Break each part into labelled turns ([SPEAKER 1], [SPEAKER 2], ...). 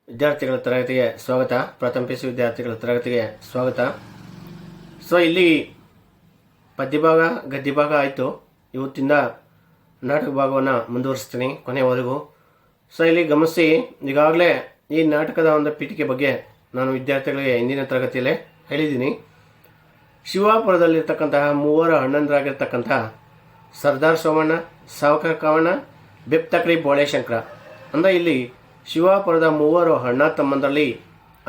[SPEAKER 1] ವಿದ್ಯಾರ್ಥಿಗಳ ತರಗತಿಗೆ ಸ್ವಾಗತ. ಪ್ರಥಮ ಪಿ.ಯು.ಸಿ ವಿದ್ಯಾರ್ಥಿಗಳ ತರಗತಿಗೆ ಸ್ವಾಗತ. ಸೊ ಇಲ್ಲಿ ಪದ್ಯಭಾಗ ಗದ್ಯಭಾಗ ಆಯಿತು. ಇವತ್ತಿಂದ ನಾಟಕ ಭಾಗವನ್ನು ಮುಂದುವರಿಸ್ತೀನಿ ಕೊನೆಯವರೆಗೂ. ಸೊ ಇಲ್ಲಿ ಗಮನಿಸಿ, ಈಗಾಗಲೇ ಈ ನಾಟಕದ ಒಂದು ಪೀಠಿಕೆ ಬಗ್ಗೆ ನಾನು ವಿದ್ಯಾರ್ಥಿಗಳಿಗೆ ಹಿಂದಿನ ತರಗತಿಯಲ್ಲೇ ಹೇಳಿದ್ದೀನಿ. ಶಿವಾಪುರದಲ್ಲಿರ್ತಕ್ಕಂತಹ ಮೂವರು ಅಣ್ಣಂದರಾಗಿರ್ತಕ್ಕಂತಹ ಸರ್ದಾರ್ ಸೋಮಣ್ಣ, ಸಾವಕಾರ ಕಾಮಣ್ಣ, ಬೆಪ್ತಕ್ರಿ ಬೋಳೇಶಂಕರ ಅಂದರೆ ಇಲ್ಲಿ ಶಿವಾಪುರದ ಮೂವರು ಅಣ್ಣ ತಮ್ಮಂದರಲ್ಲಿ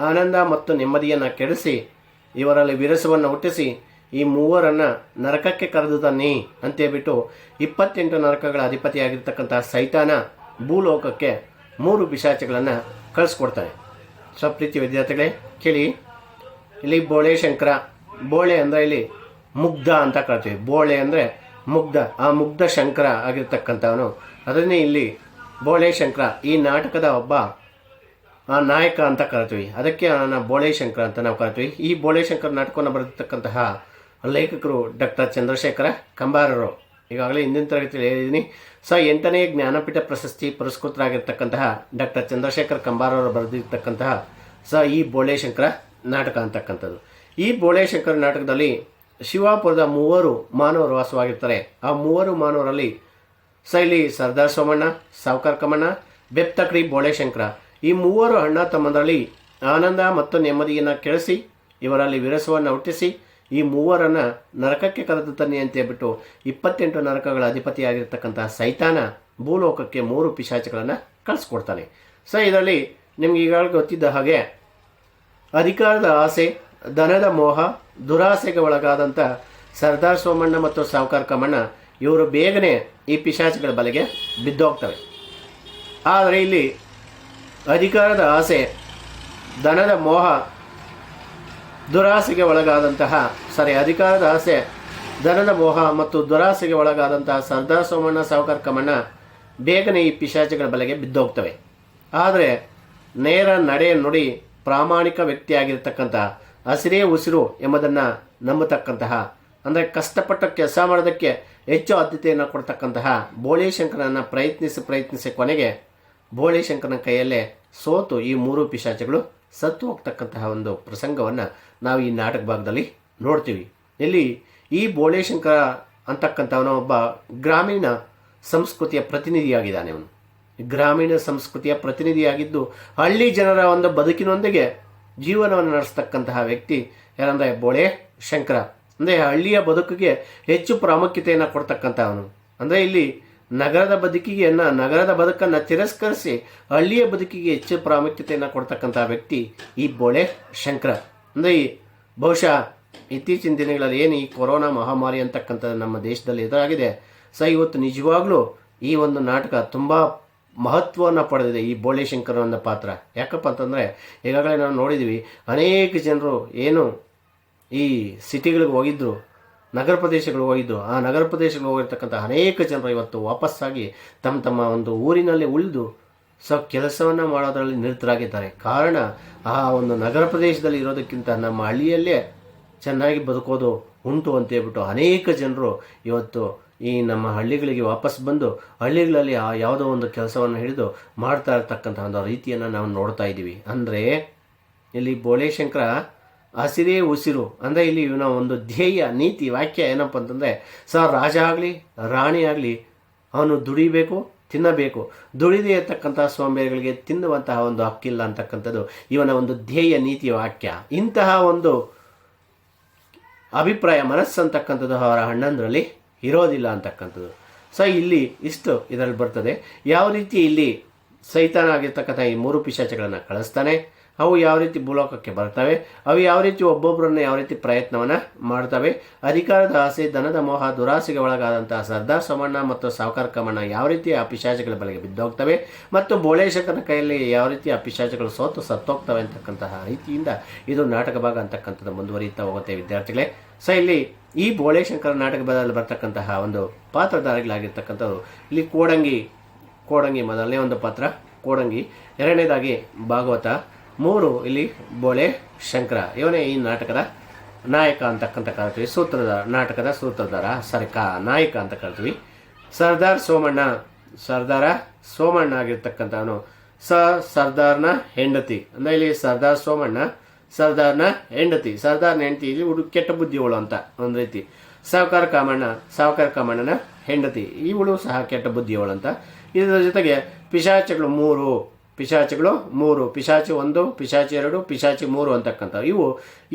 [SPEAKER 1] ಆನಂದ ಮತ್ತು ನೆಮ್ಮದಿಯನ್ನು ಕೆಡಿಸಿ ಇವರಲ್ಲಿ ವಿರಸವನ್ನು ಹುಟ್ಟಿಸಿ ಈ ಮೂವರನ್ನು ನರಕಕ್ಕೆ ಕರೆದು ತನ್ನಿ ಅಂತೇಳ್ಬಿಟ್ಟು 28 ನರಕಗಳ ಅಧಿಪತಿಯಾಗಿರ್ತಕ್ಕಂಥ ಸೈತಾನ ಭೂಲೋಕಕ್ಕೆ 3 ಪಿಶಾಚಗಳನ್ನು ಕಳಿಸ್ಕೊಡ್ತಾನೆ. ಸೊ ಪ್ರೀತಿ ವಿದ್ಯಾರ್ಥಿಗಳೇ ಕೇಳಿ, ಇಲ್ಲಿ ಬೋಳೇಶಂಕರ, ಬೋಳೆ ಅಂದರೆ ಇಲ್ಲಿ ಮುಗ್ಧ ಅಂತ ಕರಿತೀವಿ. ಬೋಳೆ ಅಂದರೆ ಮುಗ್ಧ, ಆ ಮುಗ್ಧ ಶಂಕರ ಆಗಿರ್ತಕ್ಕಂಥವನು, ಅದನ್ನೇ ಇಲ್ಲಿ ಬೋಳೇಶಂಕರ ಈ ನಾಟಕದ ಒಬ್ಬ ನಾಯಕ ಅಂತ ಕರಿತೀವಿ. ಅದಕ್ಕೆ ಬೋಳೇಶಂಕರ ಅಂತ ನಾವು ಕರಿತೀವಿ. ಈ ಬೋಳೇಶಂಕರ ನಾಟಕವನ್ನು ಬರೆದಿರ್ತಕ್ಕಂತಹ ಲೇಖಕರು ಡಾಕ್ಟರ್ ಚಂದ್ರಶೇಖರ ಕಂಬಾರರು. ಈಗಾಗಲೇ ಹಿಂದಿನ ತರಗತಿಯಲ್ಲಿ ಹೇಳಿದ್ದೀನಿ. ಸೊ 8ನೇ ಜ್ಞಾನಪೀಠ ಪ್ರಶಸ್ತಿ ಪುರಸ್ಕೃತರಾಗಿರ್ತಕ್ಕಂತಹ ಡಾಕ್ಟರ್ ಚಂದ್ರಶೇಖರ್ ಕಂಬಾರವರು ಬರೆದಿರ್ತಕ್ಕಂತಹ ಈ ಬೋಳೇಶಂಕರ ನಾಟಕ ಅಂತಕ್ಕಂಥದ್ದು. ಈ ಬೋಳೇಶಂಕರ ನಾಟಕದಲ್ಲಿ ಶಿವಾಪುರದ 3 ಮಾನವರು ವಾಸವಾಗಿರ್ತಾರೆ. ಆ 3 ಮಾನವರಲ್ಲಿ ಇಲ್ಲಿ ಸರ್ದಾರ್ ಸೋಮಣ್ಣ, ಸಾವಕಾರ ಕಾಮಣ್ಣ, ಬೆಪ್ತಕ್ರಿ ಬೋಳೇಶಂಕರ ಈ 3 ಅಣ್ಣ ತಮ್ಮಂದರಲ್ಲಿ ಆನಂದ ಮತ್ತು ನೆಮ್ಮದಿಯನ್ನು ಕೆಡಿಸಿ ಇವರಲ್ಲಿ ವಿರಸವನ್ನು ಹುಟ್ಟಿಸಿ ಈ 3ರನ್ನು ನರಕಕ್ಕೆ ಕರೆದು ತನ್ನಿ ಅಂತ ಹೇಳ್ಬಿಟ್ಟು 28 ನರಕಗಳ ಅಧಿಪತಿಯಾಗಿರ್ತಕ್ಕಂತಹ ಸೈತಾನ ಭೂಲೋಕಕ್ಕೆ 3 ಪಿಶಾಚಗಳನ್ನು ಕಳಿಸ್ಕೊಡ್ತಾನೆ. ಸೊ ಇದರಲ್ಲಿ ನಿಮ್ಗೆ ಈಗಾಗಲೇ ಗೊತ್ತಿದ್ದ ಹಾಗೆ ಅಧಿಕಾರದ ಆಸೆ, ಧನದ ಮೋಹ, ದುರಾಸೆಗೆ ಒಳಗಾದಂಥ ಸರ್ದಾರ್ ಸೋಮಣ್ಣ ಮತ್ತು ಸಾವಕಾರ ಕಾಮಣ್ಣ ಇವರು ಬೇಗನೆ ಈ ಪಿಶಾಚಿಗಳ ಬಲೆಗೆ ಬಿದ್ದೋಗ್ತವೆ. ಆದರೆ ಇಲ್ಲಿ ಅಧಿಕಾರದ ಆಸೆ, ಧನದ ಮೋಹ, ದುರಾಸೆಗೆ ಒಳಗಾದಂತಹ ಅಧಿಕಾರದ ಆಸೆ, ಧನದ ಮೋಹ ಮತ್ತು ದುರಾಸೆಗೆ ಒಳಗಾದಂತಹ ಸರ್ದಾರ್ ಸೋಮಣ್ಣ, ಸಾವಕಾರ ಕಾಮಣ್ಣ ಬೇಗನೆ ಈ ಪಿಶಾಚಿಗಳ ಬಲೆಗೆ ಬಿದ್ದೋಗ್ತವೆ. ಆದರೆ ನೇರ ನಡೆ ನುಡಿ ಪ್ರಾಮಾಣಿಕ ವ್ಯಕ್ತಿಯಾಗಿರ್ತಕ್ಕಂಥ ಹಸಿರೇ ಉಸಿರು ಎಂಬುದನ್ನು ನಂಬತಕ್ಕಂತಹ, ಅಂದರೆ ಕಷ್ಟಪಟ್ಟ ಕೆಲಸ ಮಾಡೋದಕ್ಕೆ ಹೆಚ್ಚು ಆದ್ಯತೆಯನ್ನು ಕೊಡ್ತಕ್ಕಂತಹ ಬೋಳೇಶಂಕರನ್ನು ಪ್ರಯತ್ನಿಸಿ ಕೊನೆಗೆ ಬೋಳೇಶಂಕರನ ಕೈಯಲ್ಲೇ ಸೋತು ಈ 3 ಪಿಶಾಚಗಳು ಸತ್ತು ಹೋಗ್ತಕ್ಕಂತಹ ಒಂದು ಪ್ರಸಂಗವನ್ನು ನಾವು ಈ ನಾಟಕ ಭಾಗದಲ್ಲಿ ನೋಡ್ತೀವಿ. ಇಲ್ಲಿ ಈ ಬೋಳೇಶಂಕರ ಅಂತಕ್ಕಂಥವನು ಒಬ್ಬ ಗ್ರಾಮೀಣ ಸಂಸ್ಕೃತಿಯ ಪ್ರತಿನಿಧಿಯಾಗಿದ್ದಾನೆ. ಅವನು ಗ್ರಾಮೀಣ ಸಂಸ್ಕೃತಿಯ ಪ್ರತಿನಿಧಿಯಾಗಿದ್ದು ಹಳ್ಳಿ ಜನರ ಒಂದು ಬದುಕಿನೊಂದಿಗೆ ಜೀವನವನ್ನು ನಡೆಸ್ತಕ್ಕಂತಹ ವ್ಯಕ್ತಿ ಯಾರಂದರೆ ಬೋಳೇಶಂಕರ. ಅಂದರೆ ಹಳ್ಳಿಯ ಬದುಕಿಗೆ ಹೆಚ್ಚು ಪ್ರಾಮುಖ್ಯತೆಯನ್ನು ಕೊಡ್ತಕ್ಕಂಥವನು. ಅಂದರೆ ಇಲ್ಲಿ ನಗರದ ಬದುಕನ್ನು ತಿರಸ್ಕರಿಸಿ ಹಳ್ಳಿಯ ಬದುಕಿಗೆ ಹೆಚ್ಚು ಪ್ರಾಮುಖ್ಯತೆಯನ್ನು ಕೊಡ್ತಕ್ಕಂಥ ವ್ಯಕ್ತಿ ಈ ಬೋಳೇಶಂಕರ. ಅಂದರೆ ಬಹುಶಃ ಇತ್ತೀಚಿನ ದಿನಗಳಲ್ಲಿ ಏನು ಈ ಕೊರೋನಾ ಮಹಾಮಾರಿ ಅಂತಕ್ಕಂಥದ್ದು ನಮ್ಮ ದೇಶದಲ್ಲಿ ಎದುರಾಗಿದೆ. ಸೊ ಇವತ್ತು ನಿಜವಾಗ್ಲೂ ಈ ಒಂದು ನಾಟಕ ತುಂಬ ಮಹತ್ವವನ್ನು ಪಡೆದಿದೆ ಈ ಬೋಳೇಶಂಕರ ಒಂದು ಪಾತ್ರ. ಯಾಕಪ್ಪ ಅಂತಂದರೆ ಈಗಾಗಲೇ ನಾವು ನೋಡಿದ್ದೀವಿ, ಅನೇಕ ಜನರು ಏನು ಈ ಸಿಟಿಗಳಿಗೆ ಹೋಗಿದ್ರು, ನಗರ ಪ್ರದೇಶಗಳಿಗೆ ಹೋಗಿದ್ದು, ಆ ನಗರ ಪ್ರದೇಶಗಳಿಗೆ ಹೋಗಿರ್ತಕ್ಕಂಥ ಅನೇಕ ಜನರು ಇವತ್ತು ವಾಪಸ್ಸಾಗಿ ತಮ್ಮ ಒಂದು ಊರಿನಲ್ಲಿ ಉಳಿದು ಕೆಲಸವನ್ನು ಮಾಡೋದರಲ್ಲಿ ನಿರತರಾಗಿದ್ದಾರೆ. ಕಾರಣ ಆ ಒಂದು ನಗರ ಪ್ರದೇಶದಲ್ಲಿ ಇರೋದಕ್ಕಿಂತ ನಮ್ಮ ಹಳ್ಳಿಯಲ್ಲೇ ಚೆನ್ನಾಗಿ ಬದುಕೋದು ಉಂಟು ಅಂತೇಳ್ಬಿಟ್ಟು ಅನೇಕ ಜನರು ಇವತ್ತು ಈ ನಮ್ಮ ಹಳ್ಳಿಗಳಿಗೆ ವಾಪಸ್ ಬಂದು ಹಳ್ಳಿಗಳಲ್ಲಿ ಆ ಯಾವುದೋ ಒಂದು ಕೆಲಸವನ್ನು ಹಿಡಿದು ಮಾಡ್ತಾ ಇರ್ತಕ್ಕಂಥ ಒಂದು ರೀತಿಯನ್ನು ನಾವು ನೋಡ್ತಾ ಇದ್ದೀವಿ. ಅಂದರೆ ಇಲ್ಲಿ ಬೋಳೇಶಂಕರ ಹಸಿರೇ ಉಸಿರು ಅಂದರೆ ಇಲ್ಲಿ ಇವನ ಒಂದು ಧ್ಯೇಯ ನೀತಿ ವಾಕ್ಯ ಏನಪ್ಪ ಅಂತಂದರೆ ರಾಜ ಆಗಲಿ ರಾಣಿ ಆಗಲಿ ಅವನು ದುಡಿಬೇಕು, ತಿನ್ನಬೇಕು, ದುಡಿದೇ ಇರ್ತಕ್ಕಂಥ ಸೋಂಬೇರಿಗಳಿಗೆ ತಿನ್ನುವಂತಹ ಒಂದು ಹಕ್ಕಿಲ್ಲ ಅಂತಕ್ಕಂಥದ್ದು ಇವನ ಒಂದು ಧ್ಯೇಯ ನೀತಿ ವಾಕ್ಯ. ಇಂತಹ ಒಂದು ಅಭಿಪ್ರಾಯ ಮನಸ್ಸಂತಕ್ಕಂಥದ್ದು ಅವರ ಅಣ್ಣಂದರಲ್ಲಿ ಇರೋದಿಲ್ಲ ಅಂತಕ್ಕಂಥದ್ದು. ಇಲ್ಲಿ ಇಷ್ಟು ಇದರಲ್ಲಿ ಬರ್ತದೆ. ಯಾವ ರೀತಿ ಇಲ್ಲಿ ಸೈತಾನ ಆಗಿರ್ತಕ್ಕಂಥ ಈ 3 ಪಿಶಾಚಗಳನ್ನು ಕಳಿಸ್ತಾನೆ, ಅವು ಯಾವ ರೀತಿ ಭೂಲೋಕಕ್ಕೆ ಬರ್ತವೆ, ಅವು ಯಾವ ರೀತಿ ಒಬ್ಬೊಬ್ಬರನ್ನು ಯಾವ ರೀತಿ ಪ್ರಯತ್ನವನ್ನು ಮಾಡ್ತವೆ, ಅಧಿಕಾರದ ಆಸೆ, ಧನದ ಮೋಹ, ದುರಾಸೆಗೆ ಒಳಗಾದಂತಹ ಸರ್ದಾರ್ ಸೋಮಣ್ಣ ಮತ್ತು ಸಾವಕಾರ ಕಾಮಣ್ಣ ಯಾವ ರೀತಿ ಆ ಪಿಶಾಚಗಳ ಬಲೆಗೆ ಬಿದ್ದೋಗ್ತವೆ, ಮತ್ತು ಬೋಳೇಶಂಕರನ ಕೈಯಲ್ಲಿ ಯಾವ ರೀತಿ ಆ ಪಿಶಾಚಗಳು ಸತ್ತೋಗ್ತವೆ ಅಂತಕ್ಕಂತಹ ರೀತಿಯಿಂದ ಇದು ನಾಟಕ ಭಾಗ ಅಂತಕ್ಕಂಥದ್ದು ಮುಂದುವರಿಯುತ್ತಾ ಹೋಗುತ್ತೆ ವಿದ್ಯಾರ್ಥಿಗಳೇ. ಇಲ್ಲಿ ಈ ಬೋಳೇಶಂಕರ ನಾಟಕದಲ್ಲಿ ಬರ್ತಕ್ಕಂತಹ ಒಂದು ಪಾತ್ರಧಾರಿಗಳಾಗಿರ್ತಕ್ಕಂಥವ್ರು ಇಲ್ಲಿ ಕೋಡಂಗಿ ಮೊದಲನೇ ಒಂದು ಪಾತ್ರ ಕೋಡಂಗಿ, ಎರಡನೇದಾಗಿ ಭಾಗವತ, 3 ಇಲ್ಲಿ ಬೋಳೇಶಂಕರ. ಇವನೇ ಈ ನಾಟಕದ ನಾಯಕ ಅಂತಕ್ಕಂಥ ಕರಿತೀವಿ. ನಾಟಕದ ಸೂತ್ರಧಾರ ನಾಯಕ ಅಂತ ಕರಿತೀವಿ. ಸರ್ದಾರ ಸೋಮಣ್ಣ ಆಗಿರ್ತಕ್ಕಂಥವನು ಸರ್ದಾರ್ನ ಹೆಂಡತಿ ಅಂದ್ರೆ ಇಲ್ಲಿ ಸರ್ದಾರ್ ಸೋಮಣ್ಣ ಸರ್ದಾರ್ನ ಹೆಂಡತಿ, ಸರ್ದಾರ್ನ ಹೆಂಡತಿ ಇಲ್ಲಿ ಕೆಟ್ಟ ಬುದ್ಧಿಯವಳು ಅಂತ ಒಂದು ರೀತಿ. ಸಾವುಕಾರ ಕಾಮಣ್ಣನ ಹೆಂಡತಿ ಇವಳು ಸಹ ಕೆಟ್ಟ ಬುದ್ಧಿಯವಳು ಅಂತ. ಇದರ ಜೊತೆಗೆ ಪಿಶಾಚಿಗಳು ಮೂರು, ಪಿಶಾಚಿ 1, ಪಿಶಾಚಿ 2, ಪಿಶಾಚಿ 3 ಅಂತಕ್ಕಂಥ ಇವು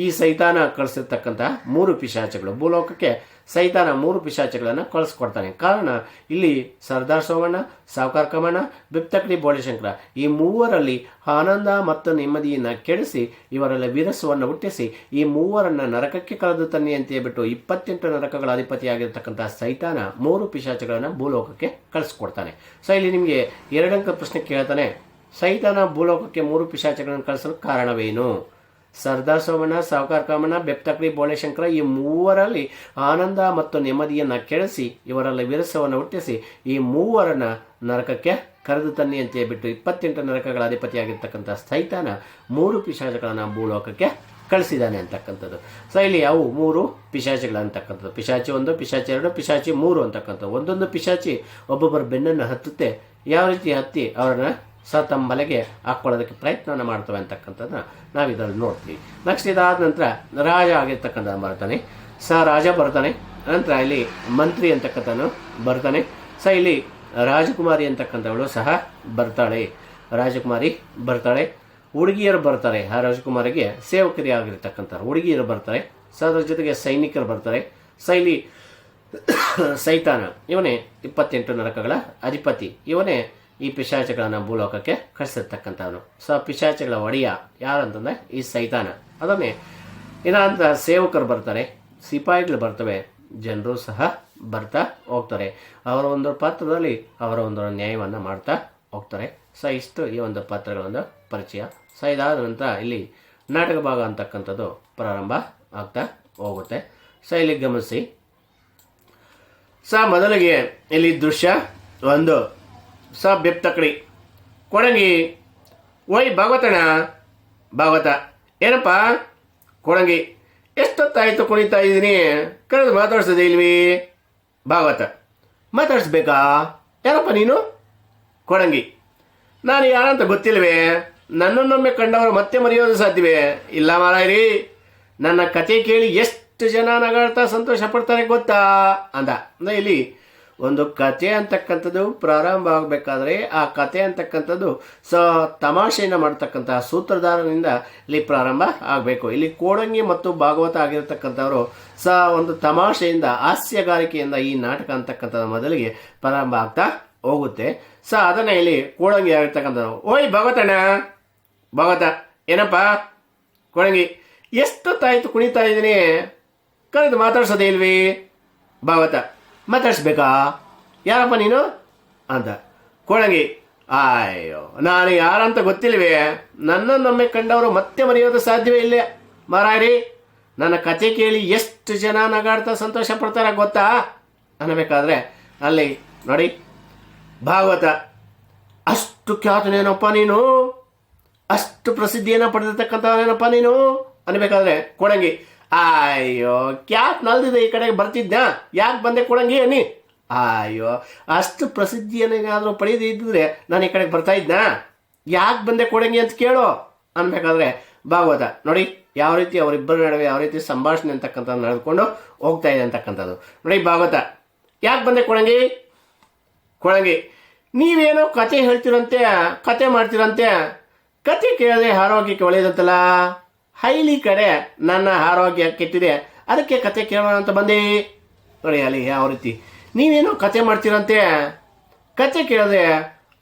[SPEAKER 1] ಈ ಸೈತಾನ ಕಳಿಸಿರ್ತಕ್ಕಂಥ 3 ಪಿಶಾಚಿಗಳು. ಭೂಲೋಕಕ್ಕೆ ಸೈತಾನ 3 ಪಿಶಾಚಿಗಳನ್ನು ಕಳಿಸ್ಕೊಡ್ತಾನೆ. ಕಾರಣ ಇಲ್ಲಿ ಸರ್ದಾರ್ ಸೋಮಣ್ಣ, ಸಾವುಕಾರ ಕಾಮಣ್ಣ, ಬಿಪ್ತಕಡಿ ಬೋಳಿಶಂಕರ ಈ ಮೂವರಲ್ಲಿ ಆನಂದ ಮತ್ತು ನೆಮ್ಮದಿಯನ್ನು ಕೆಡಿಸಿ ಇವರಲ್ಲಿ ವಿರಸವನ್ನು ಹುಟ್ಟಿಸಿ ಈ ಮೂವರನ್ನು ನರಕಕ್ಕೆ ಕಳೆದು ತನ್ನಿ ಅಂತ ಹೇಳ್ಬಿಟ್ಟು 28 ನರಕಗಳ ಅಧಿಪತಿಯಾಗಿರ್ತಕ್ಕಂಥ ಸೈತಾನ 3 ಪಿಶಾಚಿಗಳನ್ನು ಭೂಲೋಕಕ್ಕೆ ಕಳಿಸ್ಕೊಡ್ತಾನೆ. ಸೊ ಇಲ್ಲಿ ನಿಮಗೆ 2 ಅಂಕ ಪ್ರಶ್ನೆ ಕೇಳ್ತಾನೆ, ಸೈತಾನ ಭೂಲೋಕಕ್ಕೆ 3 ಪಿಶಾಚಿಗಳನ್ನು ಕಳಿಸಲು ಕಾರಣವೇನು? ಸರ್ದಾರ್ ಸೋಮಣ್ಣ, ಸಾವುಕಾರ ಕಾಮಣ್ಣ, ಬೆಪ್ತಕಡಿ ಬೋಳೆಶಂಕರ ಈ ಮೂವರಲ್ಲಿ ಆನಂದ ಮತ್ತು ನೆಮ್ಮದಿಯನ್ನು ಕೆಡಿಸಿ ಇವರಲ್ಲಿ ವಿರಸವನ್ನು ಹುಟ್ಟಿಸಿ ಈ ಮೂವರನ್ನು ನರಕಕ್ಕೆ ಕರೆದು ತನ್ನಿ ಅಂತ ಹೇಳ್ಬಿಟ್ಟು 28 ನರಕಗಳ ಅಧಿಪತಿಯಾಗಿರ್ತಕ್ಕಂಥ ಸೈತಾನ 3 ಪಿಶಾಚಿಗಳನ್ನು ಭೂಲೋಕಕ್ಕೆ ಕಳಿಸಿದ್ದಾನೆ ಅಂತಕ್ಕಂಥದ್ದು. ಸೊ ಇಲ್ಲಿ ಅವು 3 ಪಿಶಾಚಿಗಳಂತಕ್ಕಂಥದ್ದು, ಪಿಶಾಚಿ 1, ಪಿಶಾಚಿ 2, ಪಿಶಾಚಿ 3 ಅಂತಕ್ಕಂಥದ್ದು. ಒಂದೊಂದು ಪಿಶಾಚಿ ಒಬ್ಬೊಬ್ಬರ ಬೆನ್ನನ್ನು ಹತ್ತುತ್ತೆ. ಯಾವ ರೀತಿ ಹತ್ತಿ ಅವರನ್ನು ತಮ್ಮ ಬಲೆಗೆ ಹಾಕ್ಕೊಳ್ಳೋದಕ್ಕೆ ಪ್ರಯತ್ನವನ್ನು ಮಾಡ್ತವೆ ಅಂತಕ್ಕಂಥದ್ದನ್ನ ನಾವು ಇದರಲ್ಲಿ ನೋಡ್ತೀವಿ. ನೆಕ್ಸ್ಟ್ ಇದಾದ ನಂತರ ರಾಜ ಆಗಿರ್ತಕ್ಕಂಥ ಬರ್ತಾನೆ, ರಾಜ ಬರ್ತಾನೆ. ನಂತರ ಇಲ್ಲಿ ಮಂತ್ರಿ ಅಂತಕ್ಕಂಥನು ಬರ್ತಾನೆ. ಇಲ್ಲಿ ರಾಜಕುಮಾರಿ ಅಂತಕ್ಕಂಥವಳು ಸಹ ಬರ್ತಾಳೆ, ರಾಜಕುಮಾರಿ ಬರ್ತಾಳೆ. ಹುಡುಗಿಯರು ಬರ್ತಾರೆ, ಆ ರಾಜಕುಮಾರಿಗೆ ಸೇವಕರಿ ಆಗಿರ್ತಕ್ಕಂಥವ್ರು ಹುಡುಗಿಯರು ಬರ್ತಾರೆ. ಅದರ ಜೊತೆಗೆ ಸೈನಿಕರು ಬರ್ತಾರೆ. ಇಲ್ಲಿ ಸೈತಾನ ಇವನೇ 28 ನರಕಗಳ ಅಧಿಪತಿ, ಇವನೇ ಈ ಪಿಶಾಚಿಗಳನ್ನು ಭೂಲೋಕಕ್ಕೆ ಕಳಿಸಿರ್ತಕ್ಕಂಥವನು. ಪಿಶಾಚಿಗಳ ಒಡೆಯ ಯಾರಂತಂದರೆ ಈ ಸೈತಾನ. ಅದನ್ನೇ ಇನ್ನಾಂತ ಸೇವಕರು ಬರ್ತಾರೆ, ಸಿಪಾಯಿಗಳು ಬರ್ತವೆ, ಜನರು ಸಹ ಬರ್ತಾ ಹೋಗ್ತಾರೆ. ಅವರ ಒಂದು ಪಾತ್ರದಲ್ಲಿ ಅವರ ಒಂದು ನ್ಯಾಯವನ್ನು ಮಾಡ್ತಾ ಹೋಗ್ತಾರೆ. ಇಷ್ಟು ಈ ಒಂದು ಪಾತ್ರಗಳ ಒಂದು ಪರಿಚಯ. ಇದಾದ ನಂತರ ಇಲ್ಲಿ ನಾಟಕ ಭಾಗ ಅಂತಕ್ಕಂಥದ್ದು ಪ್ರಾರಂಭ ಆಗ್ತಾ ಹೋಗುತ್ತೆ. ಇಲ್ಲಿ ಗಮನಿಸಿ. ಮೊದಲಿಗೆ ಇಲ್ಲಿ ದೃಶ್ಯ 1 ಬೆಪ್ತಕಡಿ ಕೊಡಂಗಿ, ಓಯ್ ಭಾಗವತಣ್ಣ, ಭಾಗವತ ಏನಪ್ಪ ಕೊಡಂಗಿ, ಎಷ್ಟೊತ್ತಾಯಿತು ಕುಣಿತಾ ಇದ್ದೀನಿ, ಕರೆದು ಮಾತಾಡ್ಸೋದೇ ಇಲ್ವಿ? ಭಾಗವತ ಮಾತಾಡಿಸ್ಬೇಕಾ? ಯಾರಪ್ಪ ನೀನು? ಕೊಡಂಗಿ ನಾನು ಯಾರಂತ ಗೊತ್ತಿಲ್ವೇ? ನನ್ನನ್ನೊಮ್ಮೆ ಕಂಡವರು ಮತ್ತೆ ಮರೆಯೋದು ಸಾಧ್ಯವೇ? ಇಲ್ಲ ಮಾರಾಯರಿ, ನನ್ನ ಕತೆ ಕೇಳಿ ಎಷ್ಟು ಜನ ನಗಾಡ್ತಾ ಸಂತೋಷ ಪಡ್ತಾರೆ ಗೊತ್ತಾ ಅಂದ. ಇಲ್ಲಿ ಒಂದು ಕತೆ ಅಂತಕ್ಕಂಥದ್ದು ಪ್ರಾರಂಭ ಆಗಬೇಕಾದ್ರೆ ಆ ಕತೆ ಅಂತಕ್ಕಂಥದ್ದು ತಮಾಷೆಯನ್ನು ಮಾಡ್ತಕ್ಕಂಥ ಸೂತ್ರಧಾರನಿಂದ ಇಲ್ಲಿ ಪ್ರಾರಂಭ ಆಗಬೇಕು. ಇಲ್ಲಿ ಕೋಡಂಗಿ ಮತ್ತು ಭಾಗವತ ಆಗಿರತಕ್ಕಂಥವರು ಒಂದು ತಮಾಷೆಯಿಂದ ಹಾಸ್ಯಗಾರಿಕೆಯಿಂದ ಈ ನಾಟಕ ಅಂತಕ್ಕಂಥದ್ದು ಮೊದಲಿಗೆ ಪ್ರಾರಂಭ ಆಗ್ತಾ ಹೋಗುತ್ತೆ. ಅದನ್ನ ಇಲ್ಲಿ ಕೋಡಂಗಿ ಆಗಿರ್ತಕ್ಕಂಥದ್ದು, ಓಯ್ ಭಾಗವತಣ್ಣ, ಭಾಗವತ ಏನಪ್ಪ ಕೊಡಂಗಿ, ಎಷ್ಟೊತ್ತಾಯಿತು ಕುಣಿತಾ ಇದ್ದೀನಿ, ಕರೆದು ಮಾತಾಡ್ಸೋದೇ ಇಲ್ವಿ? ಭಾಗವತ ಮಾತಾಡಿಸ್ಬೇಕಾ? ಯಾರಪ್ಪ ನೀನು ಅಂತ. ಕೊಡಂಗಿ ಅಯ್ಯೋ, ನಾನು ಯಾರಂತ ಗೊತ್ತಿಲ್ವೇ? ನನ್ನನ್ನೊಮ್ಮೆ ಕಂಡವರು ಮತ್ತೆ ಮರೆಯೋದು ಸಾಧ್ಯವೇ ಇಲ್ಲ ಮಾರಾಯರಿ, ನನ್ನ ಕತೆ ಕೇಳಿ ಎಷ್ಟು ಜನ ನಗಾಡ್ತಾ ಸಂತೋಷ ಪಡ್ತಾರೆ ಗೊತ್ತಾ ಅನ್ನಬೇಕಾದ್ರೆ ಅಲ್ಲಿ ನೋಡಿ, ಭಾಗವತ ಅಷ್ಟು ಖ್ಯಾತನೇನಪ್ಪ ನೀನು, ಅಷ್ಟು ಪ್ರಸಿದ್ಧಿಯನ್ನು ಪಡೆದಿರ್ತಕ್ಕಂಥವನೇನಪ್ಪ ನೀನು ಅನ್ಬೇಕಾದ್ರೆ ಕೊಡಂಗಿ ಅಯ್ಯೋ, ಕ್ಯಾಟ್ ನಲ್ದಿದೆ ಈ ಕಡೆಗೆ ಬರ್ತಿದ್ದ, ಯಾಕೆ ಬಂದೆ ಕೊಡಂಗಿ ಅನ್ನಿ. ಅಯ್ಯೋ, ಅಷ್ಟು ಪ್ರಸಿದ್ಧಿಯನ್ನೇನಾದರೂ ಪಡೆದಿದ್ದರೆ ನಾನು ಈ ಕಡೆಗೆ ಬರ್ತಾ ಇದ್ನಾ, ಯಾಕೆ ಬಂದೆ ಕೊಡಂಗಿ ಅಂತ ಕೇಳು ಅನ್ಬೇಕಾದ್ರೆ ಭಾಗವತ ನೋಡಿ ಯಾವ ರೀತಿ ಅವರಿಬ್ಬರ ನಡುವೆ ಯಾವ ರೀತಿ ಸಂಭಾಷಣೆ ಅಂತಕ್ಕಂಥದ್ದು ನಡೆದುಕೊಂಡು ಹೋಗ್ತಾ ಇದೆ ಅಂತಕ್ಕಂಥದ್ದು ನೋಡಿ. ಭಾಗವತ ಯಾಕೆ ಬಂದೆ ಕೊಡಂಗಿ? ಕೊಡಂಗಿ ನೀವೇನೋ ಕತೆ ಹೇಳ್ತಿರಂತೆ, ಕತೆ ಮಾಡ್ತಿರಂತೆ, ಕತೆ ಕೇಳಿದ್ರೆ ಆರೋಗ್ಯಕ್ಕೆ ಒಳ್ಳೆಯದಂತಲ್ಲ, ಹೈಲಿ ಕಡೆ ನನ್ನ ಆರೋಗ್ಯ ಕೆಟ್ಟಿದೆ, ಅದಕ್ಕೆ ಕತೆ ಕೇಳೋಣ ಅಂತ ಬಂದೆ ನೋಡಿ. ಅಲ್ಲಿ ಯಾವ ರೀತಿ ನೀವೇನೋ ಕತೆ ಮಾಡ್ತೀರಂತೆ, ಕತೆ ಕೇಳಿದ್ರೆ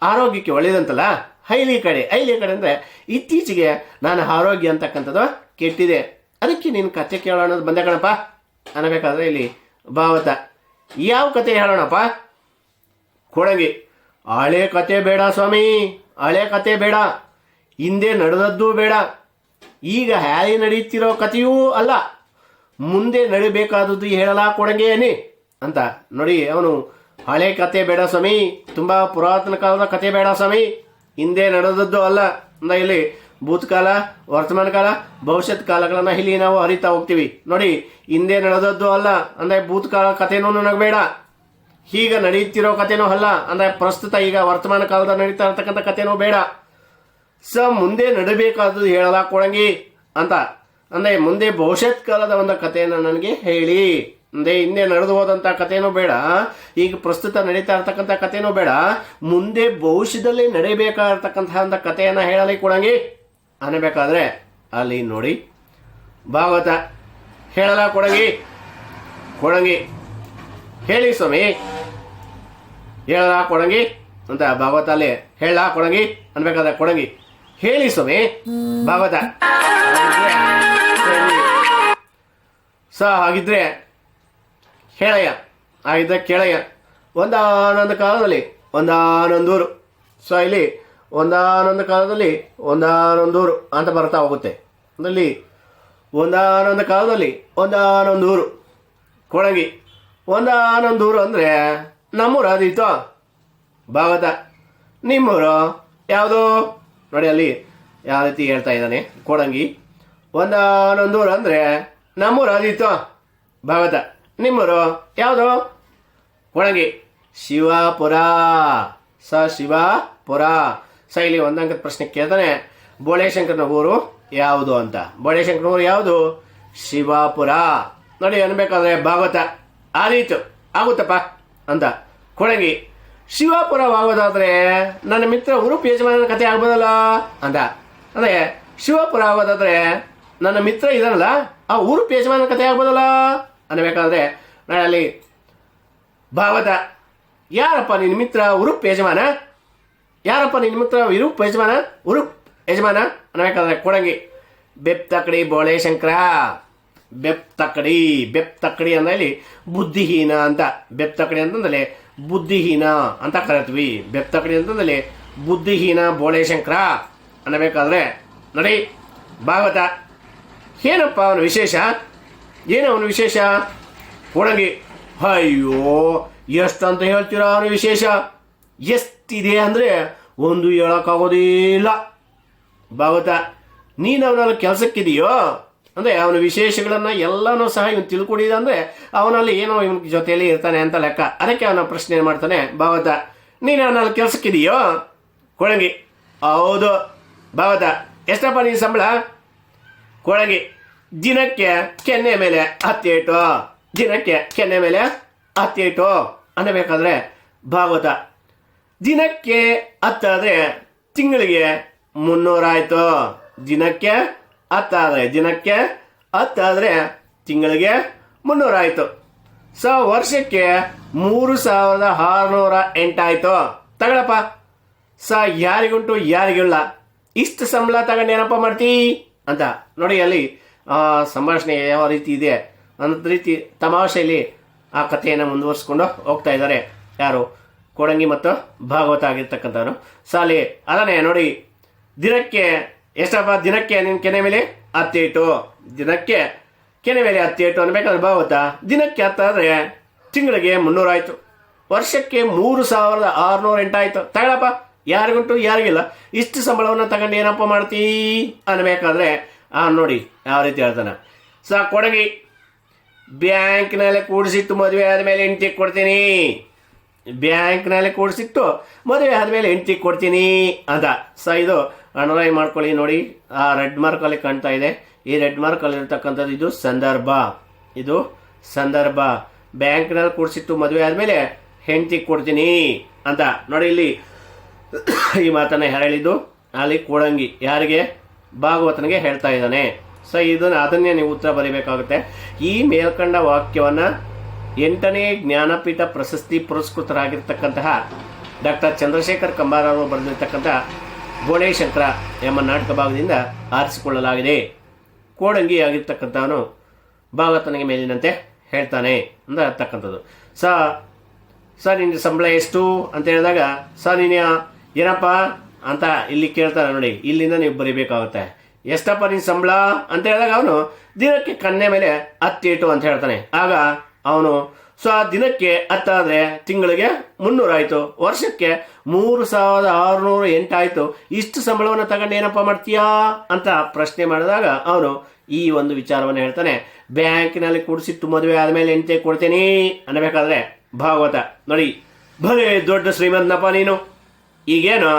[SPEAKER 1] ಆರೋಗ್ಯಕ್ಕೆ ಒಳ್ಳೆಯದಂತಲ್ಲ, ಹೈಲಿ ಕಡೆ ಅಂದರೆ ಇತ್ತೀಚೆಗೆ ನನ್ನ ಆರೋಗ್ಯ ಅಂತಕ್ಕಂಥದ್ದು ಕೆಟ್ಟಿದೆ, ಅದಕ್ಕೆ ನೀನು ಕತೆ ಕೇಳೋಣ ಅಂತ ಬಂದೆ ಕಣಪ್ಪ ಅನ್ನಬೇಕಾದ್ರೆ ಇಲ್ಲಿ ಭಾಗವತ ಯಾವ ಕತೆ ಹೇಳೋಣಪ್ಪ? ಕೊಡಂಗಿ ಹಳೆ ಕತೆ ಬೇಡ ಸ್ವಾಮಿ, ಹಳೆ ಕತೆ ಬೇಡ, ಹಿಂದೆ ನಡೆದದ್ದು ಬೇಡ, ಈಗ ಹ್ಯಾಲಿ ನಡೆಯುತ್ತಿರೋ ಕಥೆಯೂ ಅಲ್ಲ, ಮುಂದೆ ನಡಿಬೇಕಾದದ್ದು ಹೇಳಲ್ಲ ಕೊಡಂಗಿ ಏನಿ ಅಂತ ನೋಡಿ. ಅವನು ಹಳೆ ಕತೆ ಬೇಡ ಸ್ವಾಮಿ, ತುಂಬ ಪುರಾತನ ಕಾಲದ ಕತೆ ಬೇಡ ಸ್ವಾಮಿ, ಹಿಂದೆ ನಡೆದದ್ದು ಅಲ್ಲ ಅಂದ. ಇಲ್ಲಿ ಭೂತಕಾಲ, ವರ್ತಮಾನ ಕಾಲ, ಭವಿಷ್ಯತ್ ಕಾಲಗಳನ್ನು ಇಲ್ಲಿ ನಾವು ಅರಿತಾ ಹೋಗ್ತೀವಿ ನೋಡಿ. ಹಿಂದೆ ನಡೆದದ್ದು ಅಲ್ಲ ಅಂದರೆ ಭೂತಕಾಲ ಕಥೆನೂ ನನಗೆ ಬೇಡ, ಈಗ ನಡೆಯುತ್ತಿರೋ ಕಥೆನೂ ಅಲ್ಲ ಅಂದರೆ ಪ್ರಸ್ತುತ ಈಗ ವರ್ತಮಾನ ಕಾಲದ ನಡೀತಾ ಇರ್ತಕ್ಕಂಥ ಕಥೆನೂ ಬೇಡ, ಮುಂದೆ ನಡಬೇಕಾದ್ದು ಹೇಳಲ್ಲ ಕೊಡಂಗಿ ಅಂತ. ಅಂದರೆ ಮುಂದೆ ಭವಿಷ್ಯತ್ ಕಾಲದ ಒಂದು ಕಥೆಯನ್ನು ನನಗೆ ಹೇಳಿ. ಅಂದರೆ ಹಿಂದೆ ನಡೆದು ಹೋದಂಥ ಕಥೆನೂ ಬೇಡ, ಈಗ ಪ್ರಸ್ತುತ ನಡೀತಾ ಇರ್ತಕ್ಕಂಥ ಕಥೆನೂ ಬೇಡ, ಮುಂದೆ ಭವಿಷ್ಯದಲ್ಲಿ ನಡೀಬೇಕಾಗಿರ್ತಕ್ಕಂತಹ ಒಂದು ಕಥೆಯನ್ನು ಹೇಳಲಿ ಕೊಡಂಗಿ ಅನ್ನಬೇಕಾದ್ರೆ ಅಲ್ಲಿ ನೋಡಿ ಭಾಗವತ ಹೇಳಲ್ಲ ಕೊಡಂಗಿ. ಕೊಡಂಗಿ ಹೇಳಿ ಸ್ವಾಮಿ, ಹೇಳಲ್ಲ ಕೊಡಂಗಿ ಅಂತ ಭಾಗವತ ಅಲ್ಲಿ ಹೇಳ ಕೊಡಂಗಿ ಅನ್ಬೇಕಾದ್ರೆ ಕೊಡಂಗಿ ಹೇಳಿ ಸ್ವಾಮಿ ಭಾಗವತ. ಹಾಗಿದ್ರೆ ಹೇಳಯ್ಯ, ಹಾಗಿದ್ರೆ ಕೇಳಯ್ಯ. ಒಂದಾನೊಂದು ಕಾಲದಲ್ಲಿ ಒಂದಾನೊಂದೂರು. ಇಲ್ಲಿ ಒಂದಾನೊಂದು ಕಾಲದಲ್ಲಿ ಒಂದಾನೊಂದೂರು ಅಂತ ಬರ್ತಾ ಹೋಗುತ್ತೆ. ಅದರಲ್ಲಿ ಒಂದಾನೊಂದು ಕಾಲದಲ್ಲಿ ಒಂದಾನೊಂದೂರು ಕೊಡಂಗಿ. ಒಂದಾನೊಂದೂರು ಅಂದರೆ ನಮ್ಮೂರು ಅದಿತ್ತು ಭಾಗವತ. ನಿಮ್ಮೂರು ಯಾವುದು ನೋಡಿ ಅಲ್ಲಿ ಯಾವ ರೀತಿ ಹೇಳ್ತಾ ಇದ್ದಾನೆ ಕೊಡಂಗಿ. ಒಂದಾನೊಂದೂರು ಅಂದರೆ ನಮ್ಮೂರು ಅದಿತ್ತು ಭಾಗವತ. ನಿಮ್ಮೂರು ಯಾವುದು ಕೊಡಂಗಿ? ಶಿವಾಪುರ. ಶಿವಾಪುರ. ಇಲ್ಲಿ ಒಂದಂಕದ ಪ್ರಶ್ನೆ ಕೇಳ್ತಾನೆ, ಬೋಳೇಶಂಕರನ ಊರು ಯಾವುದು ಅಂತ. ಬೋಳೇಶಂಕರನ ಊರು ಯಾವುದು? ಶಿವಾಪುರ. ನೋಡಿ ಅನ್ಬೇಕಾದ್ರೆ ಭಾಗವತ ಆದೀತು ಆಗುತ್ತಪ್ಪ ಅಂತ. ಕೊಡಂಗಿ ಶಿವಾಪುರವಾಗೋದಾದ್ರೆ ನನ್ನ ಮಿತ್ರ ಉರುಪ್ ಯಜಮಾನನ ಕಥೆ ಆಗ್ಬೋದಲ್ಲ ಅಂತ. ಅಂದರೆ ಶಿವಾಪುರ ಆಗೋದಾದ್ರೆ ನನ್ನ ಮಿತ್ರ ಇದಾನಲ್ಲ ಆ ಉರುಪ್ ಯಜಮಾನನ ಕಥೆ ಆಗ್ಬೋದಲ್ಲ ಅನ್ನಬೇಕಾದ್ರೆ ನಾಳೆ ಅಲ್ಲಿ ಭಾಗವತ ಯಾರಪ್ಪ ನಿನ್ನ ಮಿತ್ರ ಉರುಪ್ ಯಜಮಾನ? ಯಾರಪ್ಪ ನಿನ್ನ ಮಿತ್ರ ಉರುಪ್ ಯಜಮಾನ? ಉರುಪ್ ಯಜಮಾನ ಅನ್ನಬೇಕಾದ್ರೆ ಕೊಡಂಗಿ ಬೆಪ್ ತಕಡಿ ಬೋಳೇಶಂಕರ. ಬೆಪ್ ತಕ್ಕಡಿ ಅಂದ್ರೆ ಇಲ್ಲಿ ಬುದ್ಧಿಹೀನ ಅಂತ. ಬೆಪ್ ತಕ್ಕಡಿ ಅಂತಂದ್ರೆ ಬುದ್ಧಿಹೀನ ಅಂತ ಕರಿತೀವಿ. ಬೆಪ್ ತಕ್ಕಡಿ ಅಂತಂದ್ರೆ ಬುದ್ಧಿಹೀನ ಬೋಳೇಶಂಕರ ಅನ್ನಬೇಕಾದ್ರೆ ನೋಡಿ ಭಾಗವತ ಏನಪ್ಪ ಅವನ ವಿಶೇಷ? ಏನು ಅವನ ವಿಶೇಷ? ಕೊಡಂಗಿ ಅಯ್ಯೋ ಎಷ್ಟಂತ ಹೇಳ್ತೀರಾ ಅವನ ವಿಶೇಷ? ಎಷ್ಟಿದೆ ಅಂದರೆ ಒಂದು ಹೇಳೋಕ್ಕಾಗೋದಿಲ್ಲ ಭಾಗವತ. ನೀನು ಅವನಲ್ಲಿ ಕೆಲಸಕ್ಕಿದೆಯೋ ಅಂದರೆ ಅವನ ವಿಶೇಷಗಳನ್ನು ಎಲ್ಲನೂ ಸಹ ಇವನು ತಿಳ್ಕೊಂಡಿದ್ದ ಅಂದರೆ ಅವನಲ್ಲಿ ಏನೋ ಇವನ ಜೊತೆಯಲ್ಲಿ ಇರ್ತಾನೆ ಅಂತ ಲೆಕ್ಕ. ಅದಕ್ಕೆ ಅವನ ಪ್ರಶ್ನೆ ಮಾಡ್ತಾನೆ ಭಾಗವತ, ನೀನು ಅವನಲ್ಲಿ ಕೆಲಸಕ್ಕಿದೆಯೋ? ಕೊಡಂಗಿ ಹೌದು ಭಾಗವತ. ಎಷ್ಟಪ್ಪ ನೀನು ಸಂಬಳ? ಕೊಡಂಗಿ ದಿನಕ್ಕೆ ಕೆನ್ನೆ ಮೇಲೆ 10 ಏಟು. ದಿನಕ್ಕೆ ಕೆನ್ನೆ ಮೇಲೆ 10 ಏಟು ಅನ್ನಬೇಕಾದ್ರೆ ಭಾಗವತ ದಿನಕ್ಕೆ 10 ಆದರೆ ತಿಂಗಳಿಗೆ 300 ಆಯಿತು. ದಿನಕ್ಕೆ 10 ಆದರೆ ತಿಂಗಳಿಗೆ 300 ಆಯಿತು. ವರ್ಷಕ್ಕೆ 3608 ಆಯಿತು. ತಗೊಳಪ್ಪ ಯಾರಿಗುಂಟು ಯಾರಿಗಿಲ್ಲ, ಇಷ್ಟು ಸಂಬಳ ತಗೊಂಡು ಏನಪ್ಪ ಮಾಡ್ತೀ ಅಂತ. ನೋಡಿ ಅಲ್ಲಿ ಸಂಭಾಷಣೆ ಯಾವ ರೀತಿ ಇದೆ ಅನ್ನೋ ರೀತಿ ತಮಾಷೆಯಲ್ಲಿ ಆ ಕಥೆಯನ್ನು ಮುಂದುವರಿಸ್ಕೊಂಡು ಹೋಗ್ತಾ ಇದ್ದಾರೆ ಯಾರು? ಕೊಡಂಗಿ ಮತ್ತು ಭಾಗವತ ಆಗಿರ್ತಕ್ಕಂಥವ್ರು. ಅಲ್ಲಿ ಅದನ್ನೇ ನೋಡಿ ದಿನಕ್ಕೆ ಎಷ್ಟಪ್ಪ? ದಿನಕ್ಕೆ ನಿನ್ನ ಕೆನೆ ಮೇಲೆ 10 ಏಟು. ದಿನಕ್ಕೆ ಕೆನೆ ಮೇಲೆ 10 ಏಟು ಅನ್ಬೇಕಾದ್ರೆ ಭಾಗವತ ದಿನಕ್ಕೆ 10 ಆದರೆ ತಿಂಗಳಿಗೆ 300 ಆಯಿತು. ವರ್ಷಕ್ಕೆ 3608 ಆಯಿತು. ತಗೊಳಪ್ಪ ಯಾರಿಗುಂಟು ಯಾರಿಗಿಲ್ಲ, ಇಷ್ಟು ಸಂಬಳವನ್ನು ತಗೊಂಡು ಏನಪ್ಪ ಮಾಡ್ತೀ ಅನ್ಬೇಕಾದ್ರೆ ನೋಡಿ ಯಾವ ರೀತಿ ಹೇಳ್ತಾನೆ. ಕೊಡಂಗಿ ಬ್ಯಾಂಕ್ನಲ್ಲಿ ಕೂಡಿಸಿಟ್ಟು ಮದುವೆ ಆದಮೇಲೆ ಹೆಂಡ್ತಿಗೆ ಕೊಡ್ತೀನಿ. ಬ್ಯಾಂಕ್ನಲ್ಲಿ ಕೂಡಿಸಿಟ್ಟು ಮದುವೆ ಆದಮೇಲೆ ಹೆಂಡ್ತಿಗೆ ಕೊಡ್ತೀನಿ ಅಂತ. ಇದು ಅಂಡರ್ಲೈನ್ ಮಾಡ್ಕೊಳ್ಳಿ. ನೋಡಿ ಆ ರೆಡ್ ಮಾರ್ಕಲ್ಲಿ ಕಾಣ್ತಾ ಇದೆ. ಈ ರೆಡ್ ಮಾರ್ಕಲ್ಲಿ ಇರ್ತಕ್ಕಂಥದ್ದು ಇದು ಸಂದರ್ಭ. ಇದು ಸಂದರ್ಭ. ಬ್ಯಾಂಕ್ನಲ್ಲಿ ಕೂಡಿಸಿಟ್ಟು ಮದುವೆ ಆದಮೇಲೆ ಹೆಂಡ್ತಿಗೆ ಕೊಡ್ತೀನಿ ಅಂತ. ನೋಡಿ ಇಲ್ಲಿ ಈ ಮಾತನ್ನ ಹೇಳಿದ್ದು ಅಲ್ಲಿ ಕೊಡಂಗಿ ಯಾರಿಗೆ? ಭಾಗವತನಿಗೆ ಹೇಳ್ತಾ ಇದ್ದಾನೆ. ಅದನ್ನೇ ನೀವು ಉತ್ತರ ಬರೀಬೇಕಾಗುತ್ತೆ. ಈ ಮೇಲ್ಕಂಡ ವಾಕ್ಯವನ್ನು 8ನೇ ಜ್ಞಾನಪೀಠ ಪ್ರಶಸ್ತಿ ಪುರಸ್ಕೃತರಾಗಿರ್ತಕ್ಕಂತಹ ಡಾಕ್ಟರ್ ಚಂದ್ರಶೇಖರ್ ಕಂಬಾರ ಅವರು ಬರೆದಿರ್ತಕ್ಕಂಥ ಬೋಳೇಶಂಕರ ಎಂಬ ನಾಟಕ ಭಾಗದಿಂದ ಆರಿಸಿಕೊಳ್ಳಲಾಗಿದೆ. ಕೋಡಂಗಿ ಆಗಿರ್ತಕ್ಕಂಥವನು ಭಾಗವತನಿಗೆ ಮೇಲಿನಂತೆ ಹೇಳ್ತಾನೆ ಅಂತ ಅಂತಕ್ಕಂಥದ್ದು. ನಿನ್ನ ಸಂಬಳ ಎಷ್ಟು ಅಂತ ಹೇಳಿದಾಗ ನೀನು ಏನಪ್ಪ ಅಂತ ಇಲ್ಲಿ ಕೇಳ್ತಾನೆ. ನೋಡಿ ಇಲ್ಲಿಂದ ನೀವು ಬರೀಬೇಕಾಗುತ್ತೆ. ಎಷ್ಟಪ್ಪ ನಿನ್ನ ಸಂಬಳ ಅಂತ ಹೇಳಿದಾಗ ಅವನು ದಿನಕ್ಕೆ ಕನ್ನೆ ಮೇಲೆ 10 ಏಟು ಅಂತ ಹೇಳ್ತಾನೆ. ಆಗ ಅವನು ದಿನಕ್ಕೆ 10 ಆದರೆ ತಿಂಗಳಿಗೆ 300 ಆಯಿತು. ವರ್ಷಕ್ಕೆ 3608 ಆಯಿತು. ಇಷ್ಟು ಸಂಬಳವನ್ನು ತಗೊಂಡು ಏನಪ್ಪ ಮಾಡ್ತೀಯಾ ಅಂತ ಪ್ರಶ್ನೆ ಮಾಡಿದಾಗ ಅವನು ಈ ಒಂದು ವಿಚಾರವನ್ನು ಹೇಳ್ತಾನೆ. ಬ್ಯಾಂಕಿನಲ್ಲಿ ಕೂಡಿಸಿಟ್ಟು ಮದುವೆ ಆದಮೇಲೆ ಹೆಂಡ್ತಿ ಕೊಡ್ತೀನಿ ಅನ್ನಬೇಕಾದ್ರೆ ಭಾಗವತ ನೋಡಿ ಭಲೇ ದೊಡ್ಡ ಶ್ರೀಮಂತನಪ್ಪ ನೀನು. ಈಗೇನು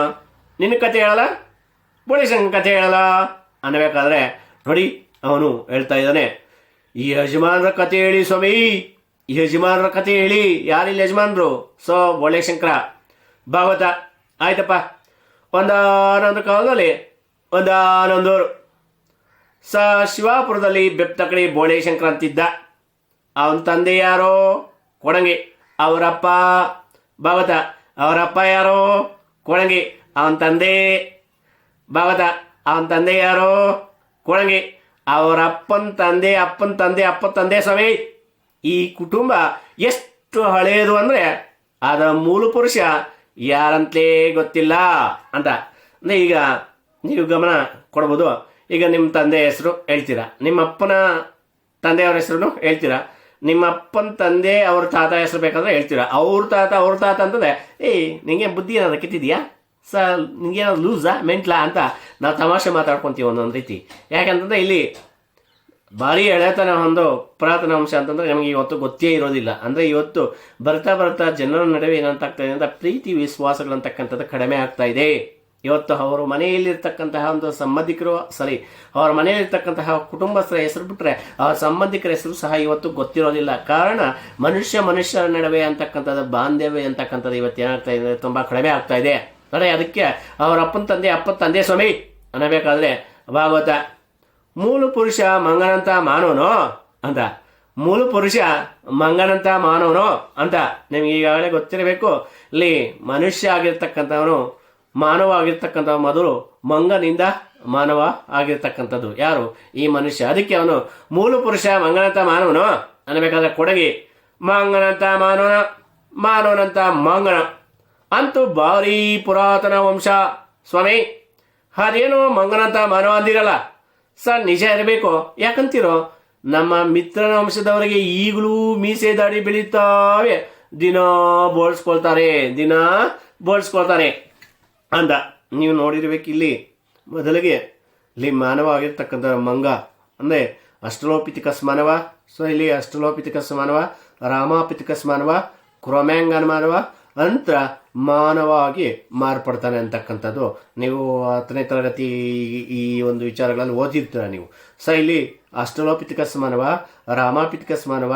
[SPEAKER 1] ನಿನ್ನ ಕತೆ ಹೇಳಲ್ಲ? ಬೋಳೇಶಂಕರ ಕಥೆ ಹೇಳಲ್ಲ ಅನ್ನಬೇಕಾದ್ರೆ ನೋಡಿ ಅವನು ಹೇಳ್ತಾ ಇದ್ದಾನೆ, ಈ ಯಜಮಾನರ ಕಥೆ ಹೇಳಿ ಸ್ವಾಮಿ, ಯಜಮಾನರ ಕಥೆ ಹೇಳಿ. ಯಾರಿಲ್ಲ ಯಜಮಾನರು? ಸೊ ಬೋಳೇಶಂಕರ ಭಾಗವತ. ಆಯ್ತಪ್ಪ. ಒಂದಾನೊಂದು ಕಾಲದಲ್ಲಿ ಒಂದಾನೊಂದೂರು ಶಿವಾಪುರದಲ್ಲಿ ಬೆಪ್ತಕಡಿ ಬೋಳೇಶಂಕರ ಅಂತಿದ್ದ. ಅವನ ತಂದೆ ಯಾರೋ? ಕೊಡಂಗಿ. ಅವರಪ್ಪ ಭಾಗವತ. ಅವರಪ್ಪ ಯಾರೋ? ಕೊಡಂಗಿ. ಅವನ ತಂದೆ ಭಾಗವತ. ಅವನ ತಂದೆ ಯಾರೋ? ಕೊಡಂಗಿ. ಅವರಪ್ಪನ ತಂದೆ, ಅಪ್ಪನ ತಂದೆ, ಅಪ್ಪನ ತಂದೆ ಸ್ವಾಮಿ. ಈ ಕುಟುಂಬ ಎಷ್ಟು ಹಳೆಯದು ಅಂದರೆ ಅದರ ಮೂಲ ಪುರುಷ ಯಾರಂತಲೇ ಗೊತ್ತಿಲ್ಲ ಅಂತ. ಅಂದರೆ ಈಗ ನೀವು ಗಮನ ಕೊಡ್ಬೋದು. ಈಗ ನಿಮ್ಮ ತಂದೆ ಹೆಸರು ಹೇಳ್ತೀರಾ, ನಿಮ್ಮ ಅಪ್ಪನ ತಂದೆಯವ್ರ ಹೆಸರು ಹೇಳ್ತೀರಾ, ನಿಮ್ಮ ಅಪ್ಪನ ತಂದೆ ಅವ್ರ ತಾತ ಹೆಸರು ಬೇಕಾದ್ರೆ ಹೇಳ್ತೀರಾ. ಅವ್ರ ತಾತ ಅಂತಂದರೆ ನಿಂಗೆ ಬುದ್ಧಿ ಏನಾದ್ರು ಕಿತ್ತಿದೆಯಾ ನಿಂಗೇನಾದ್ರು ಲೂಸಾ ಮೆಂಟ್ಲಾ ಅಂತ ನಾವು ತಮಾಷೆ ಮಾತಾಡ್ಕೊತೀವಿ ಒಂದೊಂದು ರೀತಿ. ಯಾಕಂತಂದರೆ ಇಲ್ಲಿ ಭಾರಿ ಹಳೆತನ ಒಂದು ಪುರಾತನ ಅಂಶ ಅಂತಂದರೆ ನಮಗೆ ಇವತ್ತು ಗೊತ್ತೇ ಇರೋದಿಲ್ಲ. ಅಂದರೆ ಇವತ್ತು ಬರ್ತಾ ಜನರ ನಡುವೆ ಏನಂತಾಗ್ತಾ ಇದೆ ಅಂತ ಪ್ರೀತಿ ವಿಶ್ವಾಸಗಳಂತಕ್ಕಂಥದ್ದು ಕಡಿಮೆ ಆಗ್ತಾ ಇದೆ. ಇವತ್ತು ಅವರು ಮನೆಯಲ್ಲಿರ್ತಕ್ಕಂತಹ ಒಂದು ಸಂಬಂಧಿಕರು ಅವರ ಮನೆಯಲ್ಲಿರ್ತಕ್ಕಂತಹ ಕುಟುಂಬಸ್ಥರ ಹೆಸರು ಬಿಟ್ಟರೆ ಅವರ ಸಂಬಂಧಿಕರ ಹೆಸರು ಸಹ ಇವತ್ತು ಗೊತ್ತಿರೋದಿಲ್ಲ. ಕಾರಣ ಮನುಷ್ಯರ ನಡುವೆ ಅಂತಕ್ಕಂಥದ್ದು ಬಾಂಧವ್ಯ ಅಂತಕ್ಕಂಥದ್ದು ಇವತ್ತು ಏನಾಗ್ತಾ ಇದೆ, ತುಂಬ ಕಡಿಮೆ ಆಗ್ತಾ ಇದೆ. ಅಂದರೆ ಅದಕ್ಕೆ ಅವರ ಅಪ್ಪನ ತಂದೆ ಸ್ವಾಮಿ ಅನ್ನಬೇಕಾದ್ರೆ ಭಾಗವತ. ಮೂಲ ಪುರುಷ ಮಂಗನಂತ ಮಾನವನು ಅಂತ, ಮೂಲ ಪುರುಷ ಮಂಗನಂತ ಮಾನವನು ಅಂತ ನಿಮ್ಗೆ ಈಗಾಗಲೇ ಗೊತ್ತಿರಬೇಕು. ಇಲ್ಲಿ ಮನುಷ್ಯ ಆಗಿರ್ತಕ್ಕಂಥವನು ಮಾನವ ಆಗಿರ್ತಕ್ಕಂಥ ಮೊದಲು ಮಂಗನಿಂದ ಮಾನವ ಆಗಿರ್ತಕ್ಕಂಥದ್ದು ಯಾರು? ಈ ಮನುಷ್ಯ. ಅದಕ್ಕೆ ಅವನು ಮೂಲ ಪುರುಷ ಮಂಗನಂತ ಮಾನವನು ಅನ್ನಬೇಕಾದ್ರೆ ಕೊಡಗಿ. ಮಂಗನಂತ ಮಾನವನಂತ ಮಂಗನ ಅಂತೂ ಭಾರಿ ಪುರಾತನ ವಂಶ ಸ್ವಾಮಿ. ಅದೇನೋ ಮಂಗನಂತ ಮಾನವ ಅಂದಿರಲ್ಲ ಸರ್, ನಿಜ ಇರಬೇಕು. ಯಾಕಂತೀರೋ ನಮ್ಮ ಮಿತ್ರನ ವಂಶದವರಿಗೆ ಈಗಲೂ ಮೀಸೆ ದಾಡಿ ಬೆಳೀತಾವೆ, ದಿನ ಬೋಳ್ಸ್ಕೊಳ್ತಾರೆ ಅಂದ. ನೀವು ನೋಡಿರ್ಬೇಕು ಇಲ್ಲಿ ಮೊದಲಿಗೆ ಇಲ್ಲಿ ಮಾನವ ಆಗಿರ್ತಕ್ಕಂಥ ಮಂಗ ಅಂದರೆ ಅಸ್ಟ್ರಲೋಪಿಥಿಕಸ್ ಮಾನವ. ಸೊ ಇಲ್ಲಿ ಅಸ್ಟ್ರಲೋಪಿಥಿಕಸ್ ಮಾನವ, ರಾಮಾಪಿಥಿಕಸ್ ಮಾನವ, ಕ್ರೋಮ್ಯಾಂಗನ್ ಮಾನವ ಅಂತ ಮಾನವ ಆಗಿ ಮಾರ್ಪಡ್ತಾನೆ ಅಂತಕ್ಕಂಥದ್ದು ನೀವು 10ನೇ ತರಗತಿ ಈ ಒಂದು ವಿಚಾರಗಳಲ್ಲಿ ಓದಿರ್ತೀರ ನೀವು. ಸೊ ಇಲ್ಲಿ ಅಸ್ಟ್ರಲೋಪಿಥಿಕಸ್ ಮಾನವ, ರಾಮಾಪಿಥಿಕಸ್ ಮಾನವ,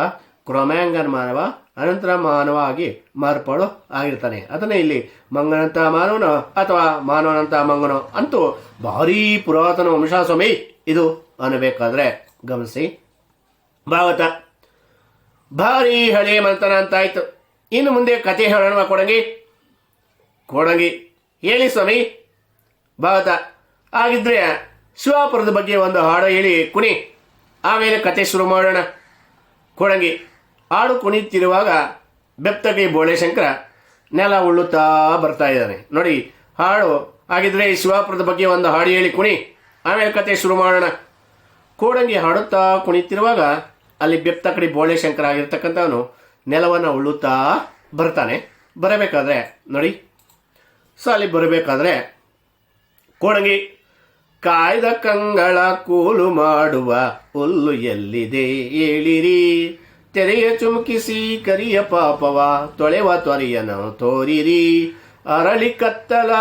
[SPEAKER 1] ಕ್ರೋಮ್ಯಾಂಗನ್ ಮಾನವ, ಅನಂತರ ಮಾನವ ಆಗಿ ಮಾರ್ಪಾಡು ಆಗಿರ್ತಾನೆ. ಅದನ್ನೇ ಇಲ್ಲಿ ಮಂಗನಂತ ಮಾನವನೋ ಅಥವಾ ಮಾನವನಂತ ಮಂಗನೋ ಅಂತೂ ಭಾರೀ ಪುರಾತನ ವಂಶಸ್ವಾಮಿ ಇದು ಅನ್ನಬೇಕಾದ್ರೆ ಗಮನಿಸಿ. ಭಾಗವತ ಭಾರೀ ಹಳೆ ಮಂತನ ಅಂತಾಯ್ತು. ಇನ್ನು ಮುಂದೆ ಕತೆ ಹೇಳೋಣ ಕೊಡಂಗಿ ಹೇಳಿ ಸ್ವಾಮಿ. ಭಾಗವತ ಹಾಗಿದ್ರೆ ಶಿವಾಪುರದ ಬಗ್ಗೆ ಒಂದು ಹಾಡು ಹೇಳಿ ಕುಣಿ, ಆಮೇಲೆ ಕತೆ ಶುರು ಮಾಡೋಣ. ಕೊಡಂಗಿ ಹಾಡು ಕುಣಿತಿರುವಾಗ ಬೆಪ್ತಗಿ ಬೋಳೇಶಂಕರ ನೆಲ ಉಳ್ಳುತ್ತಾ ಬರ್ತಾ ಇದ್ದಾನೆ. ನೋಡಿ ಹಾಡು ಹಾಗಿದ್ರೆ ಶಿವಾಪುರದ ಬಗ್ಗೆ ಒಂದು ಹಾಡು ಹೇಳಿ ಕುಣಿ, ಆಮೇಲೆ ಕತೆ ಶುರು ಮಾಡೋಣ. ಕೋಡಂಗಿ ಹಾಡುತ್ತಾ ಕುಣಿತಿರುವಾಗ ಅಲ್ಲಿ ಬೆಪ್ತಕಡಿ ಬೋಳೇಶಂಕರ ಆಗಿರ್ತಕ್ಕಂಥವನು ನೆಲವನ್ನು ಉಳ್ಳುತ್ತಾ ಬರ್ತಾನೆ. ಬರಬೇಕಾದ್ರೆ ನೋಡಿ, ಸೊ ಅಲ್ಲಿ ಬರಬೇಕಾದ್ರೆ ಕೋಡಂಗಿ ಕಾಯ್ದ ಕಂಗಳ ಕೂಲು ಮಾಡುವ ಹುಲ್ಲು ಎಲ್ಲಿದೆ ಹೇಳಿರಿ, ತೆರೆಯ ಚುಮುಕಿಸಿ ಕರಿಯ ಪಾಪವ ತೊಳೆವ ತ್ವರೆಯನು ತೋರಿರಿ, ಅರಳಿ ಕತ್ತಲ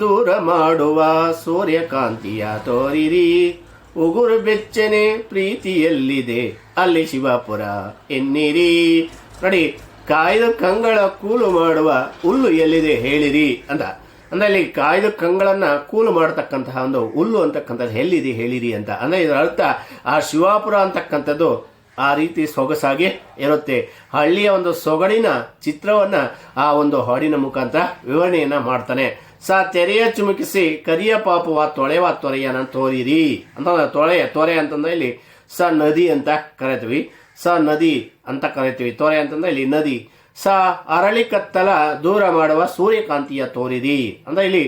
[SPEAKER 1] ದೂರ ಮಾಡುವ ಸೂರ್ಯಕಾಂತಿಯ ತೋರಿರಿ, ಉಗುರು ಬೆಚ್ಚನೆ ಪ್ರೀತಿಯಲ್ಲಿದೆ ಅಲ್ಲಿ ಶಿವಪುರ ಎನ್ನಿರಿ. ನೋಡಿ, ಕಾಯ್ದು ಕಂಗಳ ಕೂಲು ಮಾಡುವ ಹುಲ್ಲು ಎಲ್ಲಿದೆ ಹೇಳಿರಿ ಅಂತ. ಅಂದರೆ ಇಲ್ಲಿ ಕಾಯ್ದು ಕಂಗಳನ್ನು ಕೂಲು ಮಾಡತಕ್ಕಂತಹ ಒಂದು ಹುಲ್ಲು ಅಂತಕ್ಕಂಥದ್ದು ಎಲ್ಲಿದೆ ಹೇಳಿರಿ ಅಂತ. ಅಂದರೆ ಇದರ ಅರ್ಥ ಆ ಶಿವಾಪುರ ಅಂತಕ್ಕಂಥದ್ದು ಆ ರೀತಿ ಸೊಗಸಾಗಿ ಇರುತ್ತೆ. ಹಳ್ಳಿಯ ಒಂದು ಸೊಗಡಿನ ಚಿತ್ರವನ್ನು ಆ ಒಂದು ಹಾಡಿನ ಮುಖಾಂತರ ವಿವರಣೆಯನ್ನು ಮಾಡ್ತಾನೆ. ತೆರೆಯ ಚುಮುಕಿಸಿ ಕರಿಯ ಪಾಪವ ತೊಳೆವ ತೊರೆಯನ ತೋರಿರಿ ಅಂತಂದ್ರೆ ತೊರೆ ಅಂತಂದ್ರೆ ಇಲ್ಲಿ ನದಿ ಅಂತ ಕರಿತೀವಿ. ನದಿ ಅಂತ ಕರಿತೀವಿ. ತೊರೆ ಅಂತಂದ್ರೆ ಇಲ್ಲಿ ನದಿ. ಅರಳಿ ಕತ್ತಲ ದೂರ ಮಾಡುವ ಸೂರ್ಯಕಾಂತಿಯ ತೋರಿರಿ ಅಂದ್ರೆ ಇಲ್ಲಿ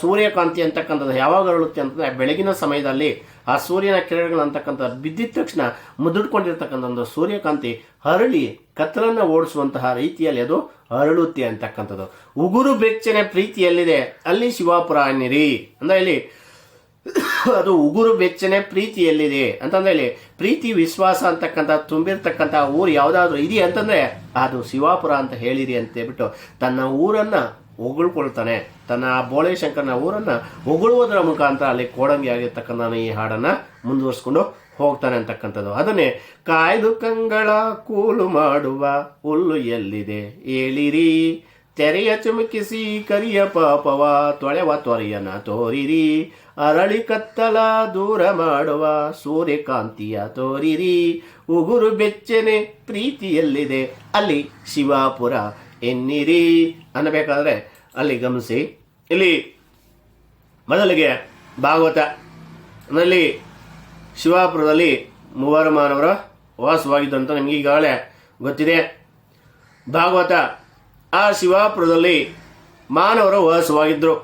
[SPEAKER 1] ಸೂರ್ಯಕಾಂತಿ ಅಂತಕ್ಕಂಥದ್ದು ಯಾವಾಗ ಅರಳುತ್ತೆ ಅಂತಂದ್ರೆ ಬೆಳಗಿನ ಸಮಯದಲ್ಲಿ ಆ ಸೂರ್ಯನ ಕಿರಣಗಳು ಅಂತಕ್ಕಂಥ ಬಿದ್ದಿದ ತಕ್ಷಣ ಮುದುಡ್ಕೊಂಡಿರ್ತಕ್ಕಂಥ ಒಂದು ಸೂರ್ಯಕಾಂತಿ ಹರಳಿ ಕತ್ತಲನ್ನು ಓಡಿಸುವಂತಹ ರೀತಿಯಲ್ಲಿ ಅದು ಅರಳುತ್ತೆ ಅಂತಕ್ಕಂಥದ್ದು. ಉಗುರು ಬೆಚ್ಚನೆ ಪ್ರೀತಿಯಲ್ಲಿದೆ ಅಲ್ಲಿ ಶಿವಾಪುರ ಅನ್ನಿರಿ ಅಂದ್ರೆ ಇಲ್ಲಿ ಅದು ಉಗುರು ಬೆಚ್ಚನೆ ಪ್ರೀತಿಯಲ್ಲಿದೆ ಅಂತಂದ್ರೆ ಇಲ್ಲಿ ಪ್ರೀತಿ ವಿಶ್ವಾಸ ಅಂತಕ್ಕಂಥ ತುಂಬಿರ್ತಕ್ಕಂಥ ಊರು ಯಾವುದಾದ್ರೂ ಇದೆಯಾ ಅಂತಂದ್ರೆ ಅದು ಶಿವಾಪುರ ಅಂತ ಹೇಳಿರಿ ಅಂತ ಹೇಳ್ಬಿಟ್ಟು ತನ್ನ ಊರನ್ನ ಹೊಗಳ್ಕೊಳ್ತಾನೆ. ತನ್ನ ಆ ಬೋಳೇಶಂಕರನ ಊರನ್ನು ಹೊಗಳುವುದರ ಮುಖಾಂತರ ಅಲ್ಲಿ ಕೋಡಂಗಿ ಆಗಿರ್ತಕ್ಕಂಥ ಈ ಹಾಡನ್ನು ಮುಂದುವರಿಸ್ಕೊಂಡು ಹೋಗ್ತಾನೆ ಅಂತಕ್ಕಂಥದ್ದು. ಅದನ್ನೇ ಕಾಯ್ದು ಕಂಗಳ ಕೂಲು ಮಾಡುವ ಹುಲ್ಲು ಎಲ್ಲಿದೆ ಹೇಳಿರಿ, ತೆರೆಯ ಚುಮುಕಿಸಿ ಕರಿಯ ಪಾಪವ ತೊಳೆವ ತೊರೆಯನ ತೋರಿರಿ, ಅರಳಿ ಕತ್ತಲ ದೂರ ಮಾಡುವ ಸೂರ್ಯಕಾಂತಿಯ ತೋರಿರಿ, ಉಗುರು ಬೆಚ್ಚನೆ ಪ್ರೀತಿಯಲ್ಲಿದೆ ಅಲ್ಲಿ ಶಿವಾಪುರ ಎನ್ನಿರಿ ಅನ್ನಬೇಕಾದ್ರೆ ಅಲ್ಲಿ ಗಮನಿಸಿ. ಇಲ್ಲಿ ಮೊದಲಿಗೆ ಭಾಗವತ ನಲ್ಲಿ ಶಿವಾಪುರದಲ್ಲಿ ಮೂವರು ಮಾನವರ ವಾಸವಾಗಿದ್ದಂತ ನಿಮಗೆ ಈಗಾಗಲೇ ಗೊತ್ತಿದೆ. ಭಾಗವತ ಆ ಶಿವಾಪುರದಲ್ಲಿ ಮಾನವರು ವಾಸವಾಗಿದ್ದರು.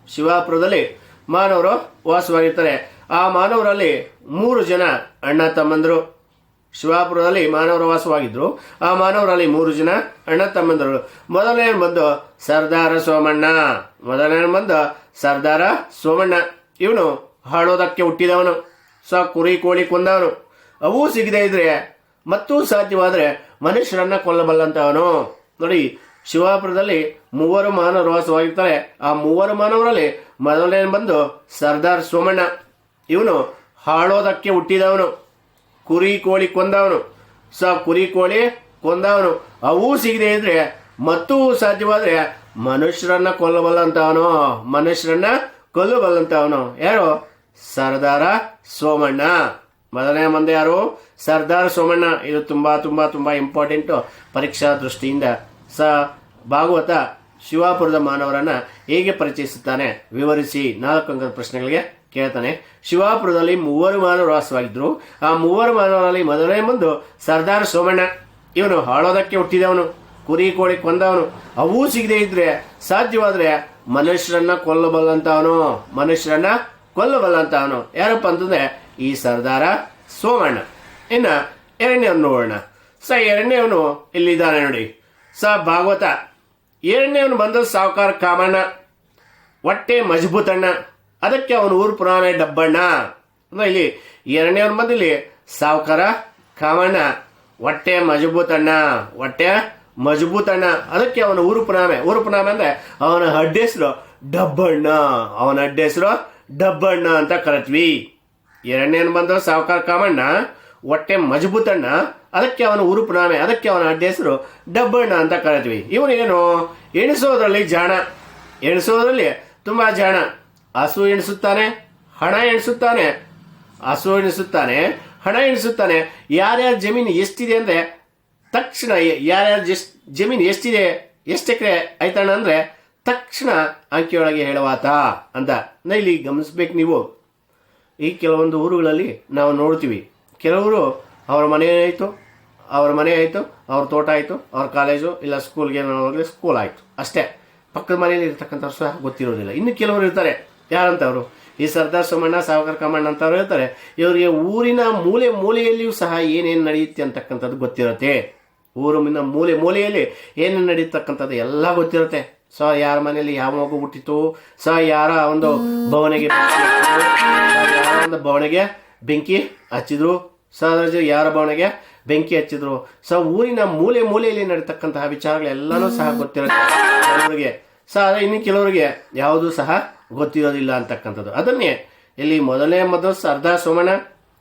[SPEAKER 1] ಶಿವಾಪುರದಲ್ಲಿ ಮಾನವರು ವಾಸವಾಗಿರ್ತಾರೆ. ಆ ಮಾನವರಲ್ಲಿ 3 ಜನ ಅಣ್ಣ ತಮ್ಮಂದರು. ಶಿವಾಪುರದಲ್ಲಿ ಮಾನವರು ವಾಸವಾಗಿದ್ದರು. ಆ ಮಾನವರಲ್ಲಿ 3 ಜನ ಅಣ್ಣ ತಮ್ಮಂದರು. ಮೊದಲನೇ ಬಂದು ಸರ್ದಾರ ಸೋಮಣ್ಣ. ಸರ್ದಾರ ಸೋಮಣ್ಣ ಇವನು ಹಾಡೋದಕ್ಕೆ ಹುಟ್ಟಿದವನು. ಕುರಿ ಕೋಳಿ ಕೊಂದವನು. ಅವು ಸಿಗದೆ ಇದ್ರೆ ಮತ್ತೂ ಸಾಧ್ಯವಾದರೆ ಮನುಷ್ಯರನ್ನ ಕೊಲ್ಲಬಲ್ಲಂತವನು. ನೋಡಿ, ಶಿವಾಪುರದಲ್ಲಿ 3 ಮಾನವರು ವಾಸವಾಗಿರ್ತಾರೆ. ಆ 3 ಮಾನವರಲ್ಲಿ ಮೊದಲನೇ ಬಂದು ಸರ್ದಾರ್ ಸೋಮಣ್ಣ. ಇವನು ಹಾಡೋದಕ್ಕೆ ಹುಟ್ಟಿದವನು, ಕುರಿ ಕೋಳಿ ಕೊಂದವನು. ಕುರಿ ಕೋಳಿ ಕೊಂದವನು. ಅವು ಸಿಗದೆ ಇದ್ರೆ ಮತ್ತೂ ಸಾಧ್ಯವಾದರೆ ಮನುಷ್ಯರನ್ನ ಕೊಲ್ಲಬಲ್ಲಂತವನು. ಯಾರು? ಸರ್ದಾರ ಸೋಮಣ್ಣ. ಮೊದಲನೇ ಮಂದಿ ಯಾರು? ಸರ್ದಾರ್ ಸೋಮಣ್ಣ. ಇದು ತುಂಬಾ ತುಂಬಾ ತುಂಬಾ ಇಂಪಾರ್ಟೆಂಟು ಪರೀಕ್ಷಾ ದೃಷ್ಟಿಯಿಂದ. ಭಾಗವತ ಶಿವಾಪುರದ ಮಾನವರನ್ನ ಹೇಗೆ ಪರಿಚಯಿಸುತ್ತಾನೆ ವಿವರಿಸಿ 4 ಅಂಕದ ಪ್ರಶ್ನೆಗಳಿಗೆ ಕೇಳ್ತಾನೆ. ಶಿವಾಪುರದಲ್ಲಿ 3 ಮಾನವರು ವಾಸವಾಗಿದ್ರು. ಆ 3 ಮಾನವರಲ್ಲಿ ಮೊದಲನೇ ಬಂದು ಸರ್ದಾರ್ ಸೋಮಣ್ಣ. ಇವನು ಹಾಳೋದಕ್ಕೆ ಹುಟ್ಟಿದವನು, ಕುರಿ ಕೋಳಿ ಕೊಂದವನು. ಅವು ಸಿಗದೆ ಇದ್ರೆ ಸಾಧ್ಯವಾದ್ರೆ ಮನುಷ್ಯರನ್ನ ಕೊಲ್ಲಬಲ್ಲಂತವನು ಯಾರಪ್ಪ ಅಂತಂದ್ರೆ ಈ ಸರ್ದಾರ ಸೋಮಣ್ಣ. ಇನ್ನ ಎರಡನೇವನು ನೋಡೋಣ. ಎರಡನೇವನು ಇಲ್ಲಿದ್ದಾನೆ ನೋಡಿ. ಭಾಗವತ ಎರಡನೇವನು ಬಂದು ಸಾವುಕಾರ ಕಾಮಣ್ಣ, ಹೊಟ್ಟೆ ಮಜಬೂತಣ್ಣ. ಅದಕ್ಕೆ ಅವನು ಊರು ಪುರಾಣೆ ಡಬ್ಬಣ್ಣ. ಅಂದ್ರೆ ಇಲ್ಲಿ ಎರಡನೇವನು ಬಂದು ಇಲ್ಲಿ ಸಾವುಕಾರ ಕಾಮಣ್ಣ, ಹೊಟ್ಟೆ ಮಜಬೂತಣ್ಣ. ಅದಕ್ಕೆ ಅವನ ಊರು ಪುರಾಣೆ ಅಂದ್ರೆ ಅವನ ಅಡ್ಡೆಸರು ಡಬ್ಬಣ್ಣ ಅಂತ ಕರೆದ್ವಿ. ಎರಡನೇನು ಬಂದು ಸಾವುಕಾರ ಕಾಮಣ್ಣ, ಹೊಟ್ಟೆ ಮಜಬೂತಣ್ಣ. ಅದಕ್ಕೆ ಅವನ ಊರು ಪುರಾಣೆ, ಅದಕ್ಕೆ ಅವನ ಅಡ್ಡೆಸರು ಡಬ್ಬಣ್ಣ ಅಂತ ಕರೆದ್ವಿ. ಇವನೇನು ಎಣಿಸೋದ್ರಲ್ಲಿ ತುಂಬಾ ಜಾಣ. ಹಸು ಎಣಿಸುತ್ತಾನೆ, ಹಣ ಎಣಿಸುತ್ತಾನೆ. ಯಾರ್ಯಾರ ಜಮೀನು ಎಷ್ಟಿದೆ ಅಂದ್ರೆ ತಕ್ಷಣ ಯಾರ್ಯಾರ ಜಮೀನು ಎಷ್ಟಿದೆ, ಎಷ್ಟು ಎಕರೆ ಆಯ್ತಣ್ಣ ಅಂದ್ರೆ ತಕ್ಷಣ ಅಂಕಿಯೊಳಗೆ ಹೇಳುವಾತ ಅಂತ. ಇಲ್ಲಿ ಗಮನಿಸ್ಬೇಕು ನೀವು. ಈ ಕೆಲವೊಂದು ಊರುಗಳಲ್ಲಿ ನಾವು ನೋಡ್ತೀವಿ, ಕೆಲವರು ಅವ್ರ ಮನೆ ಆಯಿತು, ಅವ್ರ ತೋಟ ಆಯಿತು, ಅವ್ರ ಕಾಲೇಜು ಇಲ್ಲ ಸ್ಕೂಲ್ಗೆ ಹೋಗಲಿ, ಸ್ಕೂಲ್ ಆಯಿತು ಅಷ್ಟೇ. ಪಕ್ಕದ ಮನೆಯಲ್ಲಿ ಇರ್ತಕ್ಕಂಥವ್ರು ಸಹ ಗೊತ್ತಿರೋದಿಲ್ಲ. ಇನ್ನು ಕೆಲವರು ಇರ್ತಾರೆ, ಯಾರಂತವರು ಈ ಸರ್ದಾರ್ ಸೋಮಣ್ಣ, ಸಾವುಕಾರ ಕಾಮಣ್ಣ ಅಂತವ್ರು ಇರ್ತಾರೆ. ಇವರಿಗೆ ಊರಿನ ಮೂಲೆಯಲ್ಲಿಯೂ ಸಹ ಏನೇನು ನಡೆಯುತ್ತೆ ಅಂತಕ್ಕಂಥದ್ದು ಗೊತ್ತಿರುತ್ತೆ. ಊರಿನ ಮೂಲೆಯಲ್ಲಿ ಏನೇನು ನಡೀತಕ್ಕಂಥದ್ದು ಎಲ್ಲ ಗೊತ್ತಿರುತ್ತೆ. ಯಾರ ಮನೆಯಲ್ಲಿ ಯಾವ ಮಗು ಹುಟ್ಟಿತು, ಯಾರ ಒಂದು ಭವನೆಗೆ ಬೆಂಕಿ ಹಚ್ಚಿದ್ರು, ಯಾರ ಭವನೆಗೆ ಬೆಂಕಿ ಹಚ್ಚಿದ್ರು. ಊರಿನ ಮೂಲೆಯಲ್ಲಿ ನಡೀತಕ್ಕಂತಹ ವಿಚಾರಗಳೆಲ್ಲನೂ ಸಹ ಗೊತ್ತಿರುತ್ತೆ ಕೆಲವರಿಗೆ. ಇನ್ನು ಕೆಲವರಿಗೆ ಯಾವುದೂ ಸಹ ಗೊತ್ತಿರೋದಿಲ್ಲ ಅಂತಕ್ಕಂಥದ್ದು. ಅದನ್ನೇ ಇಲ್ಲಿ ಮೊದಲು ಸರ್ದಾರ್ ಸೋಮಣ್ಣ,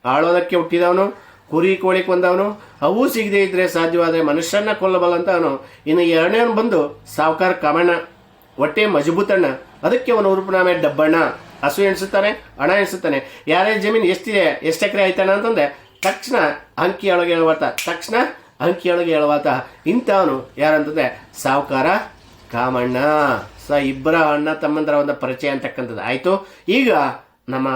[SPEAKER 1] ಆಳೋದಕ್ಕೆ ಹುಟ್ಟಿದವನು, ಕುರಿ ಕೋಳಿ ಕೊಂದವನು. ಅವು ಸಿಗದೆ ಇದ್ರೆ ಸಾಧ್ಯವಾದರೆ ಮನುಷ್ಯರನ್ನ ಕೊಲ್ಲಬಲ್ಲಂತವನು. ಇನ್ನು ಎರಡನೇವನು ಬಂದು ಸಾವುಕಾರ ಕಾಮಣ್ಣ, ಹೊಟ್ಟೆ ಮಜಬೂತಣ್ಣ. ಅದಕ್ಕೆ ಅವನು ಉರುಪುನಾಮೆ ಡಬ್ಬಣ್ಣ. ಹಸು ಎಣಿಸುತ್ತಾನೆ, ಹಣ ಎಣಿಸುತ್ತಾನೆ. ಯಾರೇ ಜಮೀನು ಎಷ್ಟಿದೆ, ಎಷ್ಟು ಎಕರೆ ಆಯ್ತಾನ ಅಂತಂದ್ರೆ ತಕ್ಷಣ ಅಂಕಿಯೊಳಗೆ ಹೇಳುವಾತ. ಇಂಥವನು ಯಾರಂತಂದ್ರೆ ಸಾವುಕಾರ ಕಾಮಣ್ಣ. ಇಬ್ಬರ ಅಣ್ಣ ತಮ್ಮಂದರ ಒಂದು ಪರಿಚಯ ಅಂತಕ್ಕಂಥದ್ದು ಆಯಿತು. ಈಗ ನಮ್ಮ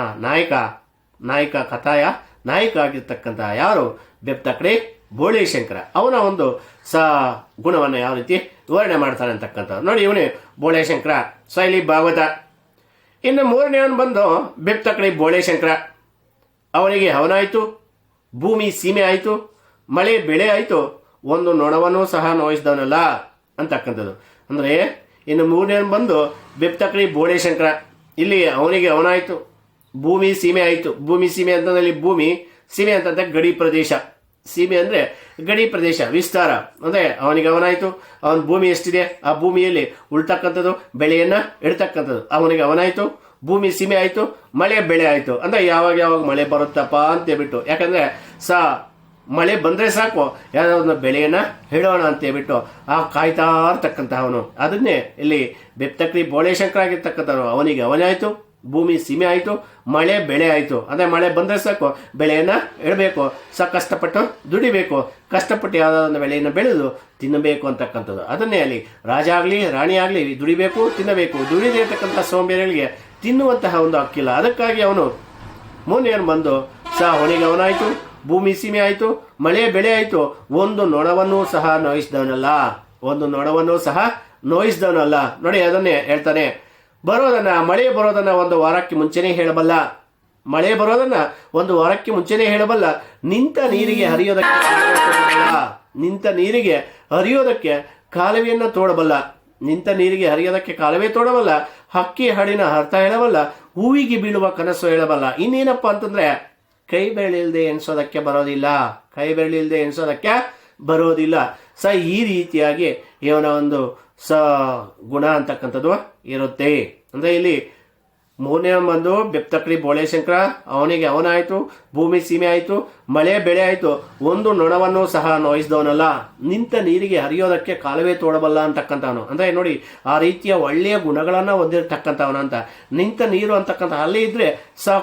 [SPEAKER 1] ನಾಯಕ ಕಥಾಯ ನಾಯಕ ಆಗಿರ್ತಕ್ಕಂಥ ಯಾರು ಬೆಪ್ತಕಡಿ ಬೋಳೇಶಂಕರ, ಅವನ ಒಂದು ಗುಣವನ್ನು ಯಾವ ರೀತಿ ವಿವರಣೆ ಮಾಡ್ತಾನೆ ಅಂತಕ್ಕಂಥದ್ದು ನೋಡಿ. ಇವನೇ ಬೋಳೇಶಂಕರ. ಇಲ್ಲಿ ಭಾಗವತ. ಇನ್ನು ಮೂರನೇವನು ಬಂದು ಬೆಪ್ತಕಡಿ ಬೋಳೇಶಂಕರ. ಅವನಿಗೆ ಅವನಾಯಿತು, ಭೂಮಿ ಸೀಮೆ ಆಯಿತು, ಮಳೆ ಬೆಳೆ ಆಯಿತು, ಒಂದು ನೊಣವನ್ನು ಸಹ ನೋಯಿಸಿದವನಲ್ಲ ಅಂತಕ್ಕಂಥದ್ದು. ಅಂದರೆ ಇನ್ನು ಮೂರನೇವನು ಬಂದು ಬೆಪ್ತಕಡಿ ಬೋಳೇಶಂಕರ. ಇಲ್ಲಿ ಅವನಿಗೆ ಅವನಾಯಿತು, ಭೂಮಿ ಸೀಮೆ ಆಯಿತು. ಭೂಮಿ ಸೀಮೆ ಅಂತಂದ್ರೆ ಇಲ್ಲಿ ಭೂಮಿ ಸೀಮೆ ಅಂತಂದ್ರೆ ಗಡಿ ಪ್ರದೇಶ. ಸೀಮೆ ಅಂದರೆ ಗಡಿ ಪ್ರದೇಶ, ವಿಸ್ತಾರ. ಅಂದರೆ ಅವನಿಗೆ ಅವನಾಯಿತು, ಅವನ ಭೂಮಿ ಎಷ್ಟಿದೆ ಆ ಭೂಮಿಯಲ್ಲಿ ಉಳ್ತಕ್ಕಂಥದ್ದು, ಬೆಳೆಯನ್ನು ಇಡ್ತಕ್ಕಂಥದ್ದು. ಅವನಿಗೆ ಅವನಾಯಿತು, ಭೂಮಿ ಸೀಮೆ ಆಯಿತು, ಮಳೆ ಬೆಳೆ ಆಯಿತು. ಅಂದರೆ ಯಾವಾಗ ಯಾವಾಗ ಮಳೆ ಬರುತ್ತಪ್ಪ ಅಂತೇಳ್ಬಿಟ್ಟು, ಯಾಕಂದರೆ ಮಳೆ ಬಂದರೆ ಸಾಕು ಯಾವುದೋ ಒಂದು ಬೆಳೆಯನ್ನು ಹೇಳೋಣ ಅಂತೇಳ್ಬಿಟ್ಟು ಕಾಯ್ತಾ ಇರ್ತಕ್ಕಂಥವನು. ಅದನ್ನೇ ಇಲ್ಲಿ ಬೆಪ್ತಕ್ರಿ ಬೋಳೇಶಂಕರ ಆಗಿರ್ತಕ್ಕಂಥವ್ರು. ಅವನಿಗೆ ಅವನಾಯಿತು, ಭೂಮಿ ಸೀಮೆ ಆಯಿತು, ಮಳೆ ಬೆಳೆ ಆಯಿತು. ಅಂದರೆ ಮಳೆ ಬಂದರೆ ಸಾಕು ಬೆಳೆಯನ್ನು ಇಡಬೇಕು, ಕಷ್ಟಪಟ್ಟು ದುಡಿಬೇಕು, ಕಷ್ಟಪಟ್ಟು ಯಾವುದಾದ್ರು ಒಂದು ಬೆಳೆಯನ್ನು ಬೆಳೆದು ತಿನ್ನಬೇಕು ಅಂತಕ್ಕಂಥದ್ದು. ಅದನ್ನೇ ಅಲ್ಲಿ ರಾಜ ಆಗಲಿ ರಾಣಿ ಆಗಲಿ ದುಡಿಬೇಕು, ತಿನ್ನಬೇಕು. ದುಡಿದೇ ಇರ್ತಕ್ಕಂಥ ಸೋಂಬೇರಿಗಳಿಗೆ ತಿನ್ನುವಂತಹ ಒಂದು ಹಕ್ಕಿಲ್ಲ. ಅದಕ್ಕಾಗಿ ಅವನು ಮುನಿಯನ್ನು ಬಂದು ಹೊಣಿಗೆ ಅವನಾಯಿತು, ಭೂಮಿ ಸೀಮೆ ಆಯಿತು, ಮಳೆ ಬೆಳೆ ಆಯಿತು, ಒಂದು ನೊಣವನ್ನೂ ಸಹ ನೋಯಿಸಿದವನಲ್ಲ, ಒಂದು ನೊಣವನ್ನೂ ಸಹ ನೋಯಿಸಿದವನಲ್ಲ. ನೋಡಿ ಅದನ್ನೇ ಹೇಳ್ತಾನೆ, ಮಳೆ ಬರೋದನ್ನ ಒಂದು ವಾರಕ್ಕೆ ಮುಂಚೆನೇ ಹೇಳಬಲ್ಲ, ಮಳೆ ಬರೋದನ್ನ ಒಂದು ವಾರಕ್ಕೆ ಮುಂಚೆನೇ ಹೇಳಬಲ್ಲ. ನಿಂತ ನೀರಿಗೆ ಹರಿಯೋದಕ್ಕೆ ಕಾಲುವೆಯನ್ನು ತೋಡಬಲ್ಲ, ನಿಂತ ನೀರಿಗೆ ಹರಿಯೋದಕ್ಕೆ ಕಾಲುವೆ ತೋಡಬಲ್ಲ. ಹಕ್ಕಿ ಹಾಡಿನ ಅರ್ಥ ಹೇಳಬಲ್ಲ, ಹೂವಿಗೆ ಬೀಳುವ ಕನಸು ಹೇಳಬಲ್ಲ. ಇನ್ನೇನಪ್ಪ ಅಂತಂದ್ರೆ ಕೈ ಬೆರಳಿಲ್ದೆ ಎಣಿಸೋದಕ್ಕೆ ಬರೋದಿಲ್ಲ, ಕೈ ಬೆರಳಿಲ್ದೆ ಎಣಿಸೋದಕ್ಕೆ ಬರೋದಿಲ್ಲ. ಈ ರೀತಿಯಾಗಿ ಇವನ ಒಂದು ಗುಣ ಅಂತಕ್ಕಂಥದ್ದು ಇರುತ್ತೆ. ಅಂದರೆ ಇಲ್ಲಿ ಮೂರನೇ ಬಂದು ಬೆಪ್ತಕ್ರಿ ಬೋಳೇಶಂಕರ, ಅವನಿಗೆ ಅವನಾಯಿತು, ಭೂಮಿ ಸೀಮೆ ಆಯಿತು, ಮಳೆ ಬೆಳೆ ಆಯಿತು, ಒಂದು ನೊಣವನ್ನು ಸಹ ನೋಯಿಸಿದವನಲ್ಲ, ನಿಂತ ನೀರಿಗೆ ಹರಿಯೋದಕ್ಕೆ ಕಾಲುವೆ ತೋಡಬಲ್ಲ ಅಂತಕ್ಕಂಥವನು. ಅಂದರೆ ನೋಡಿ ಆ ರೀತಿಯ ಒಳ್ಳೆಯ ಗುಣಗಳನ್ನು ಹೊಂದಿರತಕ್ಕಂಥವನು ಅಂತ. ನಿಂತ ನೀರು ಅಂತಕ್ಕಂಥ ಅಲ್ಲಿ ಇದ್ರೆ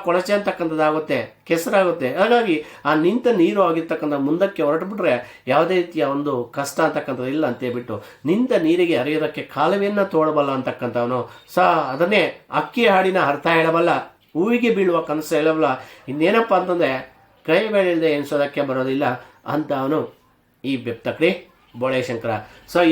[SPEAKER 1] ಕೊಳಚೆ ಅಂತಕ್ಕಂಥದ್ದಾಗುತ್ತೆ, ಕೆಸರಾಗುತ್ತೆ. ಹಾಗಾಗಿ ಆ ನಿಂತ ನೀರು ಆಗಿರ್ತಕ್ಕಂಥ ಮುಂದಕ್ಕೆ ಹೊರಟುಬಿಟ್ರೆ ಯಾವುದೇ ರೀತಿಯ ಒಂದು ಕಷ್ಟ ಅಂತಕ್ಕಂಥದ್ದು ಇಲ್ಲ ಅಂತೇಳ್ಬಿಟ್ಟು ನಿಂತ ನೀರಿಗೆ ಹರಿಯೋದಕ್ಕೆ ಕಾಲುವೆಯನ್ನು ತೋಡಬಲ್ಲ ಅಂತಕ್ಕಂಥವನು. ಅದನ್ನೇ ಅಕ್ಕಿ ಹಾಡಿನ ಅರ್ಥ ಹೇಳಬಲ್ಲ, ಹೂವಿಗೆ ಬೀಳುವ ಕನಸು ಹೇಳಬಲ್ಲ. ಇನ್ನೇನಪ್ಪ ಅಂತಂದರೆ ಕೈ ಬೆಳೆಯದೆ ಎಣಿಸೋದಕ್ಕೆ ಬರೋದಿಲ್ಲ ಅಂತ ಅವನು ಈ ಬೆಪ್ತಕ್ರಿ ಬೋಳೇಶಂಕರ.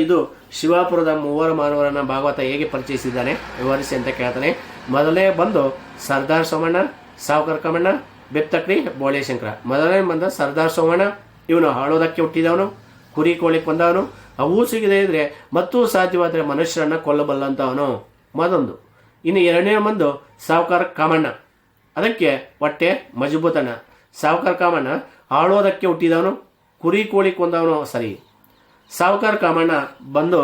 [SPEAKER 1] ಇದು ಶಿವಾಪುರದ ಮೂವರು ಮಾನವರನ್ನು ಭಾಗವತ ಹೇಗೆ ಪರಿಚಯಿಸಿದ್ದಾನೆ ವಿವರಿಸಿ ಅಂತ ಕೇಳ್ತಾನೆ. ಮೊದಲೇ ಬಂದು ಸರ್ದಾರ್ ಸೋಮಣ್ಣ, ಸಾವುಕಾರ ಕಮಣ್ಣ, ಬೆಪ್ತಕ್ರಿ ಬೋಳೇಶಂಕರ. ಮೊದಲನೇ ಬಂದ ಸರ್ದಾರ್ ಸೋಮಣ್ಣ, ಇವನು ಆಳೋದಕ್ಕೆ ಹುಟ್ಟಿದವನು, ಕುರಿ ಕೋಳಿ ಕೊಂದವನು, ಅವು ಸಿಗದೇ ಇದ್ರೆ ಮತ್ತೂ ಸಾಧ್ಯವಾದರೆ ಮನುಷ್ಯರನ್ನು ಕೊಲ್ಲಬಲ್ಲಂತವನು ಮೊದೊಂದು. ಇನ್ನು ಎರಡನೇ ಬಂದು ಸಾವುಕಾರ ಕಾಮಣ್ಣ, ಅದಕ್ಕೆ ಹೊಟ್ಟೆ ಮಜಬೂತನ. ಸಾವುಕಾರ ಕಾಮಣ್ಣ ಆಳೋದಕ್ಕೆ ಹುಟ್ಟಿದವನು, ಕುರಿ ಕೋಳಿ ಕೊಂದವನು. ಸಾವುಕಾರ ಕಾಮಣ್ಣ ಬಂದು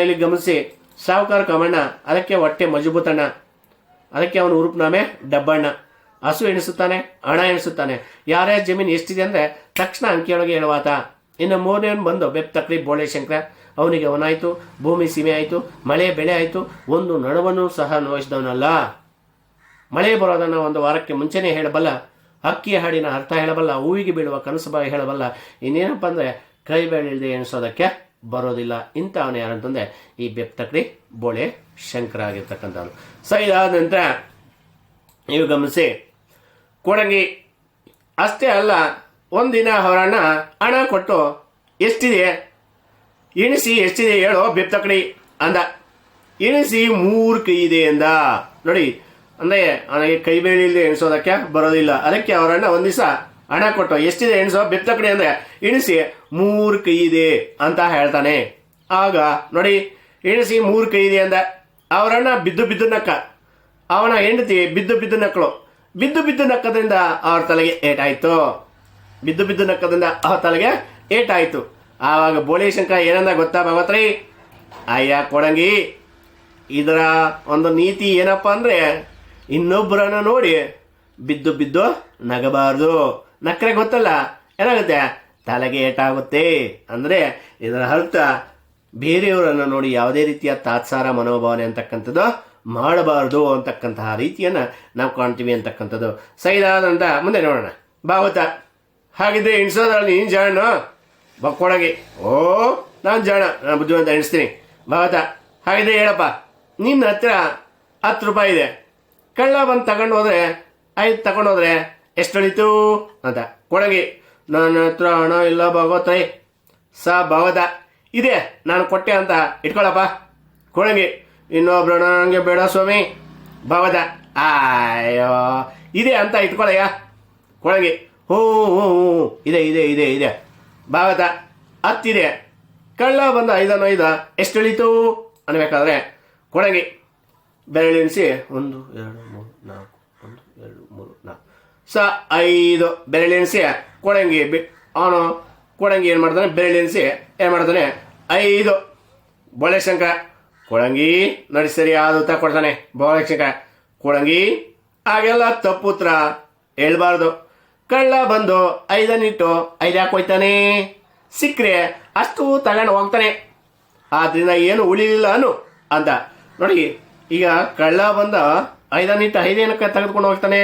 [SPEAKER 1] ಇಲ್ಲಿ ಗಮನಿಸಿ, ಸಾವುಕಾರ ಕಾಮಣ್ಣ ಅದಕ್ಕೆ ಹೊಟ್ಟೆ ಮಜಬೂತಣ್ಣ, ಅದಕ್ಕೆ ಅವನು ಉರುಪ್ನಾಮೆ ಡಬ್ಬಣ್ಣ. ಹಸು ಎಣಿಸುತ್ತಾನೆ, ಹಣ ಎಣಿಸುತ್ತಾನೆ, ಯಾರ್ಯಾರ ಜಮೀನು ಎಷ್ಟಿದೆ ಅಂದರೆ ತಕ್ಷಣ ಅಂಕಿಯೊಳಗೆ ಹೇಳುವಾತ. ಇನ್ನು ಮೂರನೇ ಬಂದು ಬೆಪ್ತಕ್ರಿ ಬೋಳೇಶಂಕರ, ಅವನಿಗೆ ಅವನಾಯಿತು, ಭೂಮಿ ಸೀಮೆ ಆಯಿತು, ಮಳೆ ಬೆಳೆ ಆಯಿತು, ಒಂದು ನಡುವನ್ನು ಸಹ ನೋಯಿಸಿದವನಲ್ಲ. ಮಳೆ ಬರೋದನ್ನು ಒಂದು ವಾರಕ್ಕೆ ಮುಂಚೆನೇ ಹೇಳಬಲ್ಲ, ಅಕ್ಕಿ ಹಾಡಿನ ಅರ್ಥ ಹೇಳಬಲ್ಲ, ಹೂವಿಗೆ ಬೀಳುವ ಕನಸು ಹೇಳಬಲ್ಲ. ಇನ್ನೇನಪ್ಪ ಅಂದರೆ ಕೈ ಬೆಳೆಯದೆ ಎಣಿಸೋದಕ್ಕೆ ಬರೋದಿಲ್ಲ. ಇಂಥವನು ಯಾರಂತಂದರೆ ಈ ಬೆಪ್ತಕ್ರಿ ಬೋಳೆ ಶಂಕರ ಆಗಿರ್ತಕ್ಕಂಥವನು. ಇದಾದ ನಂತರ ನೀವು ಗಮನಿಸಿ, ಕೊಡಂಗಿ ಅಷ್ಟೇ ಅಲ್ಲ, ಒಂದಿನ ಅವರಣ್ಣ ಹಣ ಕೊಟ್ಟು ಎಷ್ಟಿದೆ ಎಣಿಸಿ, ಎಷ್ಟಿದೆ ಹೇಳೋ ಬೆಪ್ತಕ್ರಿ ಅಂದ. ಎಣಿಸಿ 3 ಕೈ ಇದೆ ಅಂದ. ನೋಡಿ ಅಂದರೆ ಅವನಿಗೆ ಕೈ ಬೆಳೆಯದೆ ಎಣಿಸೋದಕ್ಕೆ ಬರೋದಿಲ್ಲ. ಅದಕ್ಕೆ ಅವರಣ್ಣ ಒಂದು ದಿವಸ ಹಣ ಕೊಟ್ಟು ಎಷ್ಟಿದೆ ಎಣಿಸೋ ಬೆಪ್ತಕ್ರಿ ಅಂದರೆ ಎಣಿಸಿ 3 ಕೈ ಇದೆ ಅಂತ ಹೇಳ್ತಾನೆ. ಆಗ ನೋಡಿ ಎಣಿಸಿ 3 ಕೈ ಇದೆ ಅಂದ. ಅವರಣ್ಣ ಬಿದ್ದು ನಕ್ಕ, ಅವನ ಹೆಂಡತಿ ಬಿದ್ದು ನಕ್ಕಳು. ಬಿದ್ದು ನಕ್ಕದ್ರಿಂದ ಅವ್ರ ತಲೆಗೆ ಏಟಾಯಿತು, ಬಿದ್ದು ನಕ್ಕದ್ರಿಂದ ಅವ್ರ ತಲೆಗೆ ಏಟಾಯಿತು. ಆವಾಗ ಬೋಳೇಶಂಕರ ಏನಂದ ಗೊತ್ತಾ ಭಗವತ್ರಿ? ಅಯ್ಯ ಕೊಡಂಗಿ, ಇದರ ಒಂದು ನೀತಿ ಏನಪ್ಪ ಅಂದರೆ ಇನ್ನೊಬ್ಬರನ್ನು ನೋಡಿ ಬಿದ್ದು ನಗಬಾರ್ದು. ನಕ್ಕರೆ ಗೊತ್ತಲ್ಲ ಏನಾಗುತ್ತೆ, ತಲೆಗೆ ಏಟಾಗುತ್ತೆ. ಅಂದರೆ ಇದರ ಅರ್ಥ ಬೇರೆಯವರನ್ನು ನೋಡಿ ಯಾವುದೇ ರೀತಿಯ ತಾತ್ಸಾರ ಮನೋಭಾವನೆ ಅಂತಕ್ಕಂಥದ್ದು ಮಾಡಬಾರ್ದು ಅಂತಕ್ಕಂತಹ ರೀತಿಯನ್ನು ನಾವು ಕಾಣ್ತೀವಿ ಅಂತಕ್ಕಂಥದ್ದು. ಇದಾದಂತ ಮುಂದೆ ನೋಡೋಣ ಭಾಗವತ. ಹಾಗಿದ್ರೆ ಎಣಿಸೋದ್ರಲ್ಲಿ ನೀನು ಜಾಣ ಕೊಡಂಗಿ. ನಾನು ಜಾಣ, ನಾನು ಬುದ್ಧಿವಂತ ಎಣಿಸ್ತೀನಿ. ಭಾಗವತ ಹಾಗಿದ್ರೆ ಹೇಳಪ್ಪ, ನಿನ್ನ ಹತ್ರ 10 ರೂಪಾಯಿ ಇದೆ, ಕಳ್ಳ ಬಂದು ತಗೊಂಡು ಹೋದ್ರೆ 5 ತಗೊಂಡೋದ್ರೆ ಎಷ್ಟು ಉಳಿತು ಅಂತ. ಕೊಡಂಗಿ, ನನ್ನ ಹತ್ರ ಹಣ ಇಲ್ಲ ಭಾಗವತ್ರಿ. ಭಾಗವತ ಇದೆ, ನಾನು ಕೊಟ್ಟೆ ಅಂತ ಇಟ್ಕೊಳ್ಳಪ್ಪ. ಕೊಡಂಗಿ, ಇನ್ನೊಬ್ರು ನನಗೆ ಬೇಡ ಸ್ವಾಮಿ. ಭಾಗವತ, ಅಯ್ಯೋ ಇದೆ ಅಂತ ಇಟ್ಕೊಳ್ಳಯ್ಯ. ಕೊಡಂಗಿ, ಹ್ಞೂ ಇದೆ. ಭಾಗವತ, 10 ಇದೆ, ಕಳ್ಳ ಬಂದ 5 ಎಷ್ಟು ಉಳಿತು ಅನ್ಬೇಕಾದ್ರೆ ಕೊಡಂಗಿ ಬೆರಳೆಣಿಸಿ 1 2 3 4 1 2 3 4 5 ಬೆರಳೆಣಿಸಿ ಕೊಡಂಗಿ ಅವನು ಕೊಡಂಗಿ ಏನು ಮಾಡ್ತಾನೆ, ಬೆರಳೆನಿಸಿ ಏನು ಮಾಡ್ತಾನೆ, 5 ಬೋಳೆಶಂಕ ಕೊಳಂಗಿ ನೋಡಿ ಸರಿ ಆದ ಕೊಡ್ತಾನೆ. ಬೋಳೆಶಂಕ ಕೊಳಂಗಿ ಹಾಗೆಲ್ಲ ತಪ್ಪುತ್ರ ಹೇಳ್ಬಾರ್ದು. ಕಳ್ಳ ಬಂದು 5 ಯಾಕೆ ಹೋಯ್ತಾನೆ, ಸಿಕ್ಕರೆ ಅಷ್ಟು ತಗೊಂಡು ಹೋಗ್ತಾನೆ, ಆದ್ರಿಂದ ಏನು ಉಳಿಲಿಲ್ಲ ಅನು ಅಂತ ನೋಡಿ. ಈಗ ಕಳ್ಳ ಬಂದ 5 ಏನಕ್ಕೆ ತೆಗೆದುಕೊಂಡು ಹೋಗ್ತಾನೆ,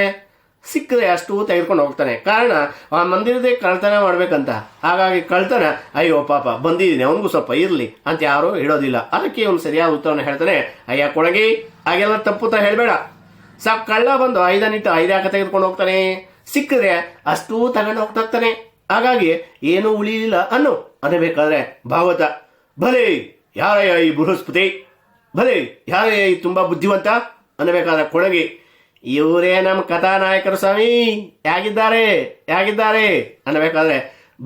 [SPEAKER 1] ಸಿಕ್ಕರೆ ಅಷ್ಟು ತೆಗೆದುಕೊಂಡು ಹೋಗ್ತಾನೆ. ಕಾರಣ ಆ ಮಂದಿರದೇ ಕಳ್ತನ ಮಾಡ್ಬೇಕಂತ. ಹಾಗಾಗಿ ಕಳ್ತನ, ಅಯ್ಯೋ ಪಾಪ ಬಂದಿದ್ದೀನಿ ಅವನಿಗೂ ಸ್ವಲ್ಪ ಇರಲಿ ಅಂತ ಯಾರು ಹೇಳೋದಿಲ್ಲ. ಅದಕ್ಕೆ ಅವನು ಸರಿಯಾದ ಉತ್ತರವನ್ನು ಹೇಳ್ತಾನೆ, ಅಯ್ಯ ಕೊಳಗಿ ಹಾಗೆಲ್ಲ ತಪ್ಪುತ್ತ ಹೇಳಬೇಡ. ಸಾಕು ಕಳ್ಳ ಬಂದು 5 ಯಾಕೆ ತೆಗೆದುಕೊಂಡು ಹೋಗ್ತಾನೆ, ಸಿಕ್ಕರೆ ಅಷ್ಟು ತಗೊಂಡು ಹೋಗ್ತಾನೆ. ಹಾಗಾಗಿ ಏನೂ ಉಳಿಲಿಲ್ಲ ಅನ್ನಬೇಕಾದ್ರೆ ಭಾಗವತ, ಭಲೇ ಯಾರಯ್ಯ ಈ ಬೃಹಸ್ಪತಿ, ಭಲೇ ಯಾರಯ್ಯ ಈ ತುಂಬಾ ಬುದ್ಧಿವಂತ ಅನ್ನಬೇಕಾದ್ರೆ ಕೊಳಗಿ, ಇವರೇ ನಮ್ಮ ಕಥಾನಾಯಕರು ಸ್ವಾಮಿ, ಯಾಗಿದ್ದಾರೆ ಅನ್ನಬೇಕಾದ್ರೆ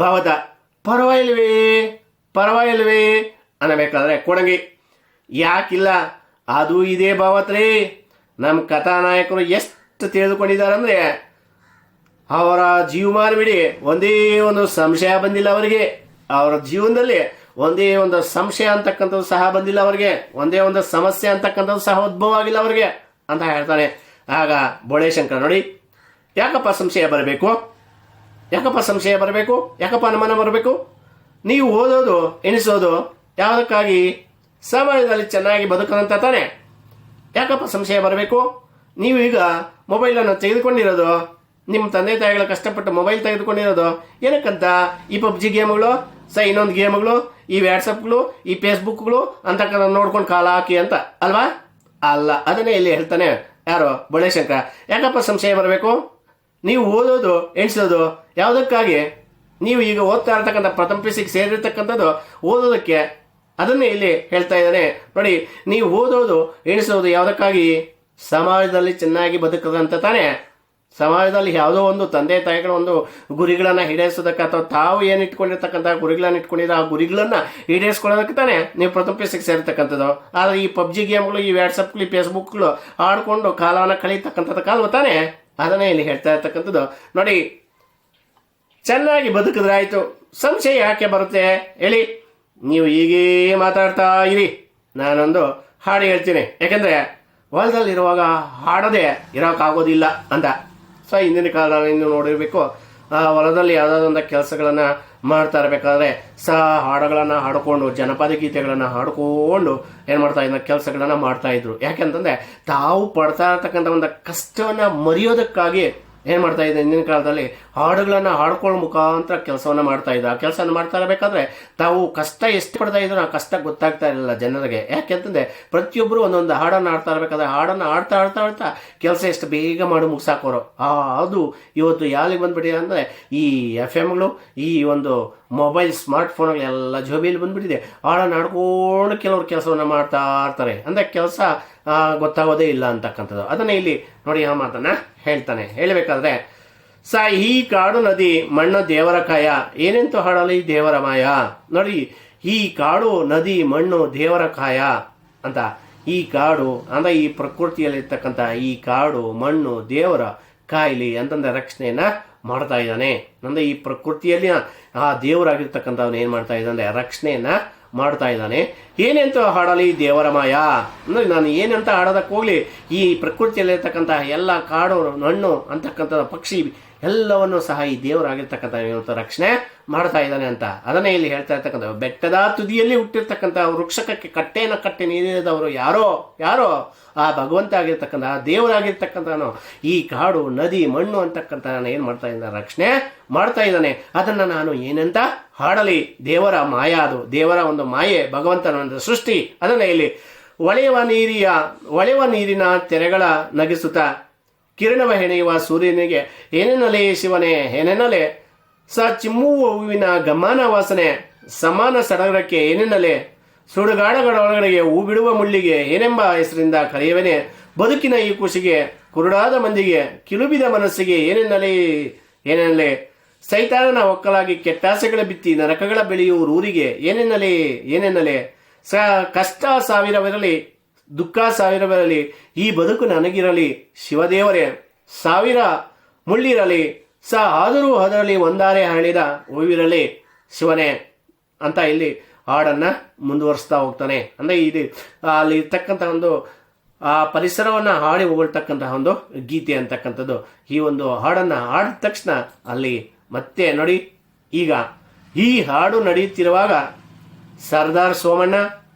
[SPEAKER 1] ಭಾವತ, ಪರವಾಗಿಲ್ವೇ ಅನ್ನಬೇಕಾದ್ರೆ ಕೊಡಂಗಿ, ಯಾಕಿಲ್ಲ ಅದು ಇದೇ ಭಾವತ್ರಿ. ನಮ್ಮ ಕಥಾನಾಯಕರು ಎಷ್ಟು ತಿಳಿದುಕೊಂಡಿದ್ದಾರೆ ಅಂದ್ರೆ ಅವರ ಜೀವಮಾನ ಬಿಡಿ ಒಂದೇ ಒಂದು ಸಂಶಯ ಬಂದಿಲ್ಲ ಅವರಿಗೆ. ಅವರ ಜೀವನದಲ್ಲಿ ಒಂದೇ ಒಂದು ಸಂಶಯ ಅಂತಕ್ಕಂಥದ್ದು ಸಹ ಬಂದಿಲ್ಲ ಅವರಿಗೆ, ಒಂದೇ ಒಂದು ಸಮಸ್ಯೆ ಅಂತಕ್ಕಂಥದ್ದು ಸಹ ಉದ್ಭವ ಆಗಿಲ್ಲ ಅವರಿಗೆ ಅಂತ ಹೇಳ್ತಾನೆ. ಆಗ ಬೋಳೇಶಂಕರ ನೋಡಿ, ಯಾಕಪ್ಪ ಸಂಶಯ ಬರಬೇಕು, ಯಾಕಪ್ಪ ಅನುಮಾನ ಬರಬೇಕು? ನೀವು ಓದೋದು ಎಣಿಸೋದು ಯಾವುದಕ್ಕಾಗಿ, ಸಮಾಜದಲ್ಲಿ ಚೆನ್ನಾಗಿ ಬದುಕದಂತ ತಾನೆ. ಯಾಕಪ್ಪ ಸಂಶಯ ಬರಬೇಕು? ನೀವು ಈಗ ಮೊಬೈಲನ್ನು ತೆಗೆದುಕೊಂಡಿರೋದು, ನಿಮ್ಮ ತಂದೆ ತಾಯಿಗಳ ಕಷ್ಟಪಟ್ಟು ಮೊಬೈಲ್ ತೆಗೆದುಕೊಂಡಿರೋದು ಏನಕ್ಕಂತ, ಈ PUBG ಗೇಮ್ಗಳು, ಇನ್ನೊಂದು ಗೇಮ್ಗಳು, ಈ ವ್ಯಾಟ್ಸಪ್ಗಳು, ಈ ಫೇಸ್ಬುಕ್ಗಳು ಅಂತಕ್ಕಂಥ ನೋಡ್ಕೊಂಡು ಕಾಲ ಹಾಕಿ ಅಂತ ಅಲ್ವಾ? ಅಲ್ಲ, ಅದನ್ನೇ ಇಲ್ಲಿ ಹೇಳ್ತಾನೆ ಯಾರು, ಬೋಳೇಶಂಕರ. ಯಾಕಪ್ಪ ಸಂಶಯ ಬರಬೇಕು? ನೀವು ಓದೋದು ಎಣಿಸೋದು ಯಾವುದಕ್ಕಾಗಿ? ನೀವು ಈಗ ಓದ್ತಾ ಇರ್ತಕ್ಕಂಥ ಪ್ರಥಮ PUC ಸೇರಿರ್ತಕ್ಕಂಥದ್ದು ಓದೋದಕ್ಕೆ. ಅದನ್ನೇ ಇಲ್ಲಿ ಹೇಳ್ತಾ ಇದ್ದಾನೆ ನೋಡಿ. ನೀವು ಓದೋದು ಎಣಿಸೋದು ಯಾವುದಕ್ಕಾಗಿ? ಸಮಾಜದಲ್ಲಿ ಚೆನ್ನಾಗಿ ಬದುಕದಂತ ತಾನೆ. ಸಮಾಜದಲ್ಲಿ ಯಾವುದೋ ಒಂದು ತಂದೆ ತಾಯಿಗಳ ಒಂದು ಗುರಿಗಳನ್ನ ಈಡೇರಿಸೋದಕ್ಕೆ, ಅಥವಾ ತಾವು ಏನು ಇಟ್ಕೊಂಡಿರ್ತಕ್ಕಂಥ ಗುರಿಗಳನ್ನ ಇಟ್ಕೊಂಡಿರೋ ಆ ಗುರಿಗಳನ್ನ ಈಡೇರಿಸ್ಕೊಳ್ಳೋದಕ್ಕೆ ತಾನೆ ನೀವು ಪ್ರಥಮ PUC ಸೇರ್ತಕ್ಕಂಥದ್ದು. ಆದರೆ ಈ PUBG ಗೇಮ್ಗಳು, ಈ ವ್ಯಾಟ್ಸಪ್ಗಳು, ಈ ಫೇಸ್ಬುಕ್ಗಳು ಆಡ್ಕೊಂಡು ಕಾಲವನ್ನು ಕಳೀತಕ್ಕಂಥದ್ದು ಕಾಲವ ತಾನೆ. ಅದನ್ನೇ ಇಲ್ಲಿ ಹೇಳ್ತಾ ಇರ್ತಕ್ಕಂಥದ್ದು ನೋಡಿ. ಚೆನ್ನಾಗಿ ಬದುಕಿದ್ರೆ ಆಯ್ತು, ಸಂಶಯ ಯಾಕೆ ಬರುತ್ತೆ ಹೇಳಿ? ನೀವು ಹೀಗೇ ಮಾತಾಡ್ತಾ ಇರಿ, ನಾನೊಂದು ಹಾಡು ಹೇಳ್ತೀನಿ. ಯಾಕಂದ್ರೆ ಹೊಲದಲ್ಲಿರುವಾಗ ಹಾಡೋದೇ ಇರೋಕ್ಕಾಗೋದಿಲ್ಲ ಅಂತ. ಸೊ ಹಿಂದಿನ ಕಾಲದಲ್ಲಿ ನೀವು ನೋಡಿರ್ಬೇಕು, ಹೊಲದಲ್ಲಿ ಯಾವುದಾದ್ರೊಂದು ಕೆಲಸಗಳನ್ನು ಮಾಡ್ತಾ ಇರಬೇಕಾದ್ರೆ ಹಾಡುಗಳನ್ನು ಹಾಡ್ಕೊಂಡು, ಜನಪದ ಗೀತೆಗಳನ್ನು ಹಾಡ್ಕೊಂಡು ಏನು ಮಾಡ್ತಾ ಇದ್ದ ಕೆಲಸಗಳನ್ನು ಮಾಡ್ತಾ ಇದ್ರು. ಯಾಕೆಂತಂದ್ರೆ ತಾವು ಪಡ್ತಾ ಇರ್ತಕ್ಕಂಥ ಒಂದು ಕಷ್ಟವನ್ನು ಮರೆಯೋದಕ್ಕಾಗಿ ಏನು ಮಾಡ್ತಾ ಇದ್ದ ಹಿಂದಿನ ಕಾಲದಲ್ಲಿ ಹಾಡುಗಳನ್ನು ಹಾಡ್ಕೊಳ್ಳೋ ಮುಖಾಂತರ ಕೆಲಸವನ್ನು ಮಾಡ್ತಾ ಇದ್ರು. ಆ ಕೆಲಸವನ್ನು ಮಾಡ್ತಾ ಇರಬೇಕಾದ್ರೆ ತಾವು ಕಷ್ಟ ಎಷ್ಟು ಪಡ್ತಾ ಇದ್ರು ಆ ಕಷ್ಟ ಗೊತ್ತಾಗ್ತಾ ಇರಲಿಲ್ಲ ಜನರಿಗೆ. ಯಾಕೆಂತಂದ್ರೆ ಪ್ರತಿಯೊಬ್ಬರು ಒಂದೊಂದು ಹಾಡನ್ನು ಆಡ್ತಾ ಇರಬೇಕಾದ್ರೆ ಹಾಡನ್ನು ಆಡ್ತಾ ಕೆಲಸ ಎಷ್ಟು ಬೇಗ ಮಾಡಿ ಮುಗಿಸಾಕೋರು. ಅದು ಇವತ್ತು ಯಾರಿಗೆ ಬಂದ್ಬಿಟ್ಟಿದೆ ಅಂದರೆ ಈ FM ಈ ಒಂದು ಮೊಬೈಲ್ ಸ್ಮಾರ್ಟ್ಫೋನ್ಗಳೆಲ್ಲ ಜೋಬಿಯಲ್ಲಿ ಬಂದ್ಬಿಟ್ಟಿದೆ. ಹಾಡನ್ನು ಆಡ್ಕೊಂಡು ಕೆಲವರು ಕೆಲಸವನ್ನು ಮಾಡ್ತಾ ಇರ್ತಾರೆ. ಅಂದರೆ ಕೆಲಸ ಗೊತ್ತಾಗೋದೇ ಇಲ್ಲ ಅಂತಕ್ಕಂಥದ್ದು. ಅದನ್ನೇ ಇಲ್ಲಿ ನೋಡಿ ಆ ಮಾತನ್ನ ಹೇಳ್ತಾನೆ. ಹೇಳಬೇಕಾದ್ರೆ ಈ ಕಾಡು ನದಿ ಮಣ್ಣು ದೇವರ ಕಾಯ, ಏನೆಂತು ಹಾಡಲಿ ದೇವರ ಮಾಯ. ನೋಡಿ, ಈ ಕಾಡು ನದಿ ಮಣ್ಣು ದೇವರ ಕಾಯ ಅಂತ. ಈ ಕಾಡು ಅಂದ್ರೆ ಈ ಪ್ರಕೃತಿಯಲ್ಲಿರ್ತಕ್ಕಂಥ ಈ ಕಾಡು ಮಣ್ಣು ದೇವರ ಕಾಯಿಲಿ ಅಂತಂದ್ರೆ ರಕ್ಷಣೆಯನ್ನ ಮಾಡ್ತಾ ಇದ್ದಾನೆ. ಅಂದ್ರೆ ಈ ಪ್ರಕೃತಿಯಲ್ಲಿ ಆ ದೇವರಾಗಿರ್ತಕ್ಕಂಥವ್ನು ಏನ್ ಮಾಡ್ತಾ ಇದ್ದಾನೆ, ರಕ್ಷಣೆಯನ್ನ ಮಾಡ್ತಾ ಇದ್ದಾನೆ. ಏನೆಂತ ಹಾಡಲಿ ದೇವರ ಮಾಯ ಅಂದ್ರೆ ನಾನು ಏನಂತ ಹಾಡೋದಕ್ಕೆ ಹೋಗ್ಲಿ, ಈ ಪ್ರಕೃತಿಯಲ್ಲಿರ್ತಕ್ಕಂಥ ಎಲ್ಲ ಕಾಡು ಮಣ್ಣು ಅಂತಕ್ಕಂಥ ಪಕ್ಷಿ ಎಲ್ಲವನ್ನು ಸಹ ಈ ದೇವರಾಗಿರ್ತಕ್ಕಂಥ ರಕ್ಷಣೆ ಮಾಡ್ತಾ ಇದ್ದಾನೆ ಅಂತ. ಅದನ್ನೇ ಇಲ್ಲಿ ಹೇಳ್ತಾ ಇರ್ತಕ್ಕಂಥ ಬೆಟ್ಟದ ತುದಿಯಲ್ಲಿ ಹುಟ್ಟಿರ್ತಕ್ಕಂಥ ವೃಕ್ಷಕ್ಕೆ ಕಟ್ಟೆಯನ್ನು ಕಟ್ಟಿ ನೀಡಿದವರು ಯಾರೋ ಆ ಭಗವಂತ ಆಗಿರ್ತಕ್ಕಂಥ ದೇವರಾಗಿರ್ತಕ್ಕಂಥವನು ಈ ಕಾಡು ನದಿ ಮಣ್ಣು ಅಂತಕ್ಕಂಥ ಏನು ಮಾಡ್ತಾ ಇದ್ದಾನೆ, ರಕ್ಷಣೆ ಮಾಡ್ತಾ ಇದ್ದಾನೆ. ಅದನ್ನ ನಾನು ಏನಂತ ಹಾಡಲಿ, ದೇವರ ಮಾಯ, ಅದು ದೇವರ ಒಂದು ಮಾಯೆ, ಭಗವಂತನ ಒಂದು ಸೃಷ್ಟಿ. ಅದನ್ನ ಇಲ್ಲಿ ಒಳೆವ ನೀರಿನ ತೆರೆಗಳ ನಗಿಸುತ್ತ ಕಿರಣವ ಹೆಣೆಯುವ ಸೂರ್ಯನಿಗೆ ಏನೇನಲೆ ಶಿವನೇ ಏನೇನಲೆ, ಚಿಮ್ಮುವ ಹೂವಿನ ಗಮನ ವಾಸನೆ ಸಮಾನ ಸಡಗರಕ್ಕೆ ಏನೇನಲೆ, ಸುಡುಗಾಡಗಳೊಳಗಡೆಗೆ ಹೂ ಬಿಡುವ ಮುಳ್ಳಿಗೆ ಏನೆಂಬ ಹೆಸರಿಂದ ಕರೆಯುವನೆ, ಬದುಕಿನ ಈ ಖುಷಿಗೆ ಕುರುಡಾದ ಮಂದಿಗೆ ಕಿಲುಬಿದ ಮನಸ್ಸಿಗೆ ಏನೇನಲೆ, ಸೈತಾನನ ಒಕ್ಕಲಾಗಿ ಕೆಟ್ಟಾಸೆಗಳ ಬಿತ್ತಿ ನರಕಗಳ ಬೆಳೆಯುವ ಊರಿಗೆ ಏನೇನಲೆ, ಕಷ್ಟ ಸಾವಿರವಿರಲಿ ದುಃಖ ಸಾವಿರವಿರಲಿ ಈ ಬದುಕು ನನಗಿರಲಿ, ಶಿವದೇವರೇ 1000 ಮುಳ್ಳಿರಲಿ ಆದರೂ ಅದರಲ್ಲಿ ಒಂದಾರೆ ಹರಳಿದ ಹೂವಿರಲಿ ಶಿವನೇ ಅಂತ ಇಲ್ಲಿ ಹಾಡನ್ನು ಮುಂದುವರಿಸ್ತಾ ಹೋಗ್ತಾನೆ. ಅಂದರೆ ಇದು ಅಲ್ಲಿ ಇರ್ತಕ್ಕಂಥ ಒಂದು ಆ ಪರಿಸರವನ್ನು ಹಾಡಿ ಹೊಗಳ್ತಕ್ಕಂತಹ ಒಂದು ಗೀತೆ ಅಂತಕ್ಕಂಥದ್ದು. ಈ ಒಂದು ಹಾಡನ್ನು ಹಾಡಿದ ತಕ್ಷಣ ಅಲ್ಲಿ ಮತ್ತೆ ನೋಡಿ, ಈಗ ಈ ಹಾಡು ನಡೆಯುತ್ತಿರುವಾಗ ಸರ್ದಾರ್ ಸೋಮಣ್ಣ,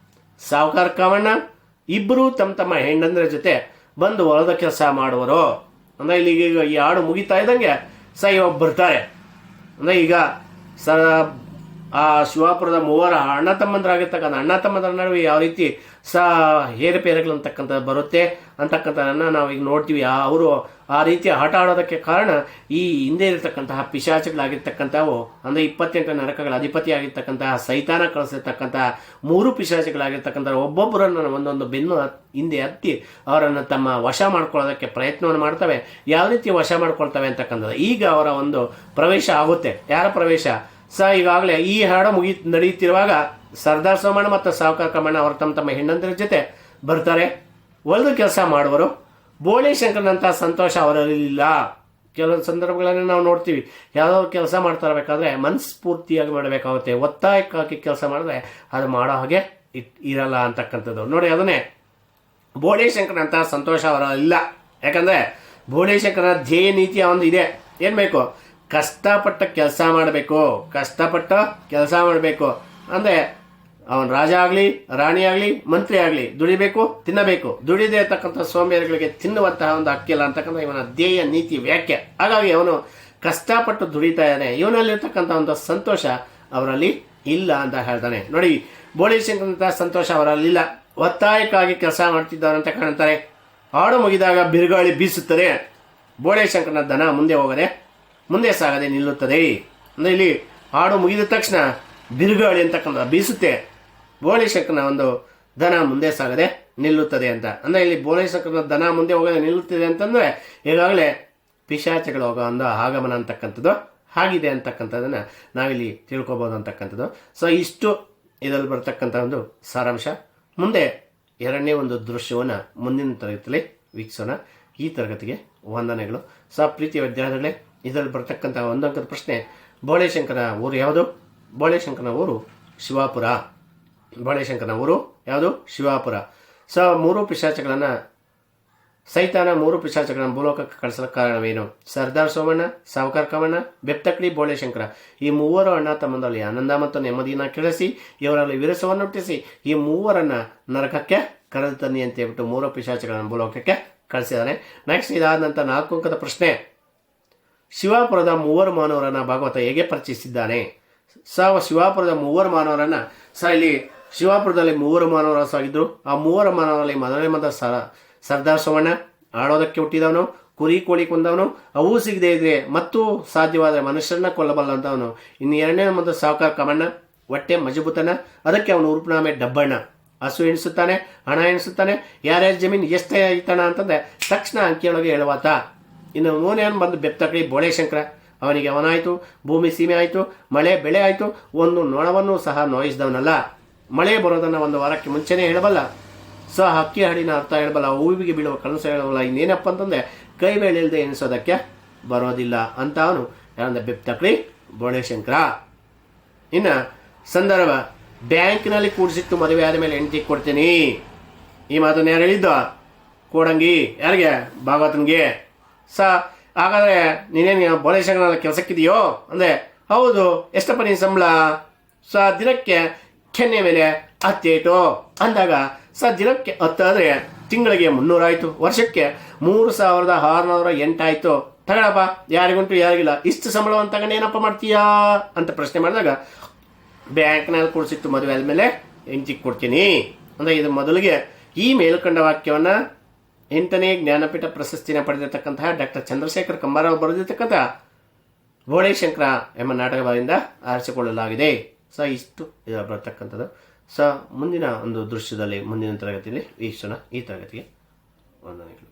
[SPEAKER 1] ಸಾವುಕಾರ ಕಾಮಣ್ಣ ಇಬ್ಬರು ತಮ್ಮ ಹೆಂಡಂದ್ರ ಜೊತೆ ಬಂದು ಹೊಲದ ಕೆಲಸ ಮಾಡುವರು. ಅಂದರೆ ಇಲ್ಲಿ ಈಗ ಈ ಹಾಡು ಮುಗಿತಾ ಇದ್ದಂಗೆ ಇವಾಗ ಬರ್ತಾರೆ. ಅಂದರೆ ಈಗ ಆ ಶಿವಾಪುರದ ಮೂವರ ಅಣ್ಣ ತಮ್ಮಂದರಾಗಿರ್ತಕ್ಕಂಥ ಅಣ್ಣ ತಮ್ಮಂದರ ನಡುವೆ ಯಾವ ರೀತಿ ಹೇರುಪೇರುಗಳು ಅಂತಕ್ಕಂಥದ್ದು ಬರುತ್ತೆ ಅಂತಕ್ಕಂಥದ್ದನ್ನು ನಾವೀಗ ನೋಡ್ತೀವಿ. ಅವರು ಆ ರೀತಿ ಆಟ ಆಡೋದಕ್ಕೆ ಕಾರಣ ಈ ಹಿಂದೆ ಇರತಕ್ಕಂತಹ ಪಿಶಾಚಿಗಳಾಗಿರ್ತಕ್ಕಂಥವು, ಅಂದರೆ 28 ನರಕಗಳ ಅಧಿಪತಿಯಾಗಿರ್ತಕ್ಕಂತಹ ಸೈತಾನ ಕಳಿಸಿರ್ತಕ್ಕಂತಹ 3 ಪಿಶಾಚಿಗಳಾಗಿರ್ತಕ್ಕಂಥ ಒಬ್ಬೊಬ್ಬರನ್ನು ಒಂದೊಂದು ಬೆನ್ನು ಹಿಂದೆ ಹತ್ತಿ ಅವರನ್ನು ತಮ್ಮ ವಶ ಮಾಡ್ಕೊಳ್ಳೋದಕ್ಕೆ ಪ್ರಯತ್ನವನ್ನು ಮಾಡ್ತವೆ. ಯಾವ ರೀತಿ ವಶ ಮಾಡ್ಕೊಳ್ತವೆ ಅಂತಕ್ಕಂಥದ್ದು ಈಗ ಅವರ ಒಂದು ಪ್ರವೇಶ ಆಗುತ್ತೆ. ಯಾರ ಪ್ರವೇಶ? ಈಗಾಗಲೇ ಈ ಹಾಡು ನಡೆಯುತ್ತಿರುವಾಗ ಸರ್ದಾರ್ ಸೋಮಣ್ಣ ಮತ್ತು ಸಾವುಕಾರ ಕಾಮಣ್ಣ ಅವರು ತಮ್ಮ ಹೆಣ್ಣಂದಿರ ಜೊತೆ ಬರ್ತಾರೆ. ಹೊಲದ ಕೆಲಸ ಮಾಡುವರು. ಬೋಳೆ ಶಂಕರನಂತಹ ಸಂತೋಷ ಅವರಲ್ಲಿಲ್ಲ. ಕೆಲವೊಂದು ಸಂದರ್ಭಗಳನ್ನು ನಾವು ನೋಡ್ತೀವಿ, ಯಾವುದಾದ್ರು ಕೆಲಸ ಮಾಡ್ತಾ ಇರಬೇಕಾದ್ರೆ ಮನಸ್ಫೂರ್ತಿಯಾಗಿ ಮಾಡಬೇಕಾಗುತ್ತೆ. ಒತ್ತಾಯಕ್ಕಾಗಿ ಕೆಲಸ ಮಾಡಿದ್ರೆ ಅದು ಮಾಡೋ ಹಾಗೆ ಇರಲ್ಲ ಅಂತಕ್ಕಂಥದ್ದು ನೋಡಿ. ಅದನ್ನೇ ಬೋಳೆ ಶಂಕರನಂತಹ ಸಂತೋಷ ಅವರಲ್ಲಿಲ್ಲ. ಯಾಕಂದರೆ ಬೋಳೆ ಶಂಕರನ ಧ್ಯೇಯ ನೀತಿ ಒಂದು ಇದೆ. ಏನು ಬೇಕು? ಕಷ್ಟಪಟ್ಟ ಕೆಲಸ ಮಾಡಬೇಕು, ಕಷ್ಟಪಟ್ಟ ಕೆಲಸ ಮಾಡಬೇಕು. ಅಂದರೆ ಅವನು ರಾಜ ಆಗಲಿ, ರಾಣಿ ಆಗಲಿ, ಮಂತ್ರಿ ಆಗಲಿ, ದುಡಿಬೇಕು, ತಿನ್ನಬೇಕು. ದುಡಿದೇ ಇರ್ತಕ್ಕಂಥ ಸೋಂಬೇರಿಗಳಿಗೆ ತಿನ್ನುವಂತಹ ಒಂದು ಹಕ್ಕಿಲ್ಲ ಅಂತಕ್ಕಂಥ ಇವನ ಧ್ಯೇಯ ನೀತಿ ವ್ಯಾಖ್ಯೆ. ಹಾಗಾಗಿ ಅವನು ಕಷ್ಟಪಟ್ಟು ದುಡಿತಾ ಇದ್ದಾನೆ. ಇವನಲ್ಲಿರ್ತಕ್ಕಂಥ ಒಂದು ಸಂತೋಷ ಅವರಲ್ಲಿ ಇಲ್ಲ ಅಂತ ಹೇಳ್ತಾನೆ ನೋಡಿ. ಬೋಳಿ ಶಂಕರಂತಹ ಸಂತೋಷ ಅವರಲ್ಲಿಲ್ಲ. ಒತ್ತಾಯಕ್ಕಾಗಿ ಕೆಲಸ ಮಾಡ್ತಿದ್ದವರು ಅಂತ ಕಾಣ್ತಾರೆ. ಹಾಡು ಮುಗಿದಾಗ ಬಿರುಗಾಳಿ ಬೀಸುತ್ತದೆ. ಬೋಳೆ ಶಂಕರನ ದನ ಮುಂದೆ ಸಾಗದೆ ನಿಲ್ಲುತ್ತದೆ. ಅಂದರೆ ಇಲ್ಲಿ ಹಾಡು ಮುಗಿದ ತಕ್ಷಣ ಬಿರುಗಾಳಿ ಅಂತಕ್ಕಂಥ ಬೀಸುತ್ತೆ. ಬೋಳಿ ಶಂಕರನ ಒಂದು ದನ ಮುಂದೆ ಸಾಗದೆ ನಿಲ್ಲುತ್ತದೆ ಅಂತ. ಅಂದರೆ ಇಲ್ಲಿ ಬೋಳಿ ಶಂಕರನ ದನ ಮುಂದೆ ಹೋಗದೆ ನಿಲ್ಲುತ್ತದೆ ಅಂತಂದರೆ ಈಗಾಗಲೇ ಪಿಶಾಚಿಗಳು ಹೋಗೋ ಒಂದು ಆಗಮನ ಅಂತಕ್ಕಂಥದ್ದು ಆಗಿದೆ ಅಂತಕ್ಕಂಥದ್ದನ್ನು ನಾವಿಲ್ಲಿ ತಿಳ್ಕೊಬೋದು ಅಂತಕ್ಕಂಥದ್ದು. ಇಷ್ಟು ಇದರಲ್ಲಿ ಬರ್ತಕ್ಕಂಥ ಒಂದು ಸಾರಾಂಶ. ಮುಂದೆ ಎರಡನೇ ಒಂದು ದೃಶ್ಯವನ್ನು ಮುಂದಿನ ತರಗತಿಯಲ್ಲಿ ವೀಕ್ಷಿಸೋಣ. ಈ ತರಗತಿಗೆ ವಂದನೆಗಳು. ಪ್ರೀತಿಯ ವಿದ್ಯಾರ್ಥಿಗಳೇ, ಇದರಲ್ಲಿ ಬರ್ತಕ್ಕಂಥ ಒಂದು ಅಂಕದ ಪ್ರಶ್ನೆ, ಬೋಳೆ ಶಂಕರನ ಊರು ಯಾವುದು? ಬೋಳೆ ಶಂಕರನ ಊರು ಶಿವಾಪುರ. ಬೋಳೆ ಶಂಕರನ ಊರು ಯಾವುದು? ಶಿವಾಪುರ. 3 ಪಿಶಾಚಗಳನ್ನು ಸೈತಾನ 3 ಪಿಶಾಚಗಳನ್ನು ಭೂಲೋಕಕ್ಕೆ ಕಳಿಸಲು ಕಾರಣವೇನು? ಸರ್ದಾರ್ ಸೋಮಣ್ಣ, ಸಾವುಕಾರ ಕಾಮಣ್ಣ, ಬೆಪ್ತಕಡಿ, ಬೋಳೆ ಶಂಕರ ಈ 3 ಅಣ್ಣ ತಮ್ಮಂದಲ್ಲಿ ಆನಂದ ಮತ್ತು ನೆಮ್ಮದಿಯನ್ನು ಕೆಳಿಸಿ ಇವರಲ್ಲಿ ವಿರಸವನ್ನು ಹುಟ್ಟಿಸಿ ಈ 3ರನ್ನು ನರಕಕ್ಕೆ ಕರೆದು ತನ್ನಿ ಅಂತ ಹೇಳ್ಬಿಟ್ಟು 3 ಪಿಶಾಚಗಳನ್ನು ಭೂಲೋಕಕ್ಕೆ ಕಳಿಸಿದ್ದಾನೆ. ನೆಕ್ಸ್ಟ್ ಇದಾದ ನಂತರ 4 ಅಂಕದ ಪ್ರಶ್ನೆ, ಶಿವಾಪುರದ 3 ಮಾನವರನ್ನು ಭಾಗವತ ಹೇಗೆ ಪರಿಚಯಿಸಿದ್ದಾನೆ? ಶಿವಾಪುರದ 3 ಮಾನವರನ್ನು ಇಲ್ಲಿ ಶಿವಾಪುರದಲ್ಲಿ 3 ಮಾನವರ ಸಾಗಿದ್ರು. ಆ 3 ಮಾನವರಲ್ಲಿ ಮೊದಲನೇ ಸರ್ದಾರ್ ಸೋಮಣ್ಣ, ಆಡೋದಕ್ಕೆ ಹುಟ್ಟಿದವನು, ಕುರಿ ಕೋಳಿ ಕೊಂದವನು, ಅವು ಸಿಗದೆ ಇದ್ರೆ ಮತ್ತು ಸಾಧ್ಯವಾದರೆ ಮನುಷ್ಯರನ್ನ ಕೊಲ್ಲಬಲ್ಲಂತವನು. ಇನ್ನು ಎರಡನೇ ಮೊದಲು ಸಾವುಕಾರ ಕಾಮಣ್ಣ, ಹೊಟ್ಟೆ ಮಜಬೂತನ, ಅದಕ್ಕೆ ಅವನು ಉರುಪನಾಮೆ ಡಬ್ಬಣ್ಣ. ಹಸು ಎಣಿಸುತ್ತಾನೆ, ಹಣ ಎಣಿಸುತ್ತಾನೆ, ಯಾರ್ಯಾರ ಜಮೀನು ಎಷ್ಟೇ ಐತಣ ಅಂತಂದರೆ ತಕ್ಷಣ ಅಂಕಿಯೊಳಗೆ ಹೇಳುವಾತ. ಇನ್ನು ಮೂನೇನು ಬಂದು ಬೆಪ್ತಕಡಿ ಬೋಳೆ ಶಂಕರ, ಅವನಿಗೆ ಅವನಾಯಿತು, ಭೂಮಿ ಸೀಮೆ ಆಯಿತು, ಮಳೆ ಬೆಳೆ ಆಯಿತು, ಒಂದು ನೊಣವನ್ನು ಸಹ ನೋಯಿಸಿದವನಲ್ಲ. ಮಳೆ ಬರೋದನ್ನು 1 ವಾರಕ್ಕೆ ಮುಂಚೆನೇ ಹೇಳಬಲ್ಲ. ಹಕ್ಕಿ ಹಾಡಿನ ಅರ್ಥ ಹೇಳಬಲ್ಲ, ಹೂವಿಗೆ ಬೀಳುವ ಕನಸು ಹೇಳಬಲ್ಲ. ಇನ್ನೇನಪ್ಪ ಅಂತಂದರೆ ಕೈ ಬೇಳೆ ಇಲ್ಲದೆ ಎಣಿಸೋದಕ್ಕೆ ಬರೋದಿಲ್ಲ ಅಂತ ಅವನು ಯಾರಂದ್ರೆ ಬೆಪ್ತಕಡಿ ಬೋಳೆ ಶಂಕರ. ಇನ್ನು ಸಂದರ್ಭ, ಬ್ಯಾಂಕ್ನಲ್ಲಿ ಕೂಡಿಸಿಟ್ಟು ಮದುವೆ ಆದ ಮೇಲೆ ಹೆಂಡತಿ ಕೊಡ್ತೀನಿ. ಈ ಮಾತನ್ನು ಯಾರು ಹೇಳಿದ್ದು? ಕೋಡಂಗಿ. ಯಾರಿಗೆ? ಭಾಗವತನಿಗೆ. ಹಾಗಾದರೆ ನೀನೇನು ಬೋಳೆ ಶಂಕರನ ಕೆಲಸಕ್ಕಿದೆಯೋ ಅಂದರೆ, ಹೌದು. ಎಷ್ಟಪ್ಪ ನೀನು ಸಂಬಳ? ದಿನಕ್ಕೆ ಕೆನ್ನೆ ಮೇಲೆ 10 ಏಟು ಅಂದಾಗ ದಿನಕ್ಕೆ 10 ಆದರೆ ತಿಂಗಳಿಗೆ 300 ಆಯಿತು, ವರ್ಷಕ್ಕೆ 3608 ಆಯಿತು. ತಗೊಳಪ್ಪ, ಯಾರಿಗುಂಟು ಯಾರಿಗಿಲ್ಲ, ಇಷ್ಟು ಸಂಬಳವನ್ನು ತಗೊಂಡು ಏನಪ್ಪ ಮಾಡ್ತೀಯಾ ಅಂತ ಪ್ರಶ್ನೆ ಮಾಡಿದಾಗ, ಬ್ಯಾಂಕ್ನಲ್ಲಿ ಕೂಡಿಸಿಟ್ಟು ಮದುವೆ ಆದಮೇಲೆ ಹೆಂಡತಿಗೆ ಕೊಡ್ತೀನಿ ಅಂದರೆ ಇದು ಮೊದಲಿಗೆ ಈ ಮೇಲ್ಕಂಡ ವಾಕ್ಯವನ್ನು 8ನೇ ಜ್ಞಾನಪೀಠ ಪ್ರಶಸ್ತಿನ ಪಡೆದಿರತಕ್ಕಂತಹ ಡಾಕ್ಟರ್ ಚಂದ್ರಶೇಖರ್ ಕಂಬಾರವರು ಬರೆದಿರ್ತಕ್ಕಂಥ ಬೋಳೆ ಶಂಕರ ಎಂಬ ನಾಟಕದಿಂದ ಆರಿಸಿಕೊಳ್ಳಲಾಗಿದೆ. ಇಷ್ಟು ಇದರ ಬರ್ತಕ್ಕಂಥದ್ದು. ಮುಂದಿನ ಒಂದು ದೃಶ್ಯದಲ್ಲಿ ಮುಂದಿನ ತರಗತಿಯಲ್ಲಿ ವೀಕ್ಷೋಣ. ಈ ತರಗತಿಗೆ ವಂದನೆಗಳು.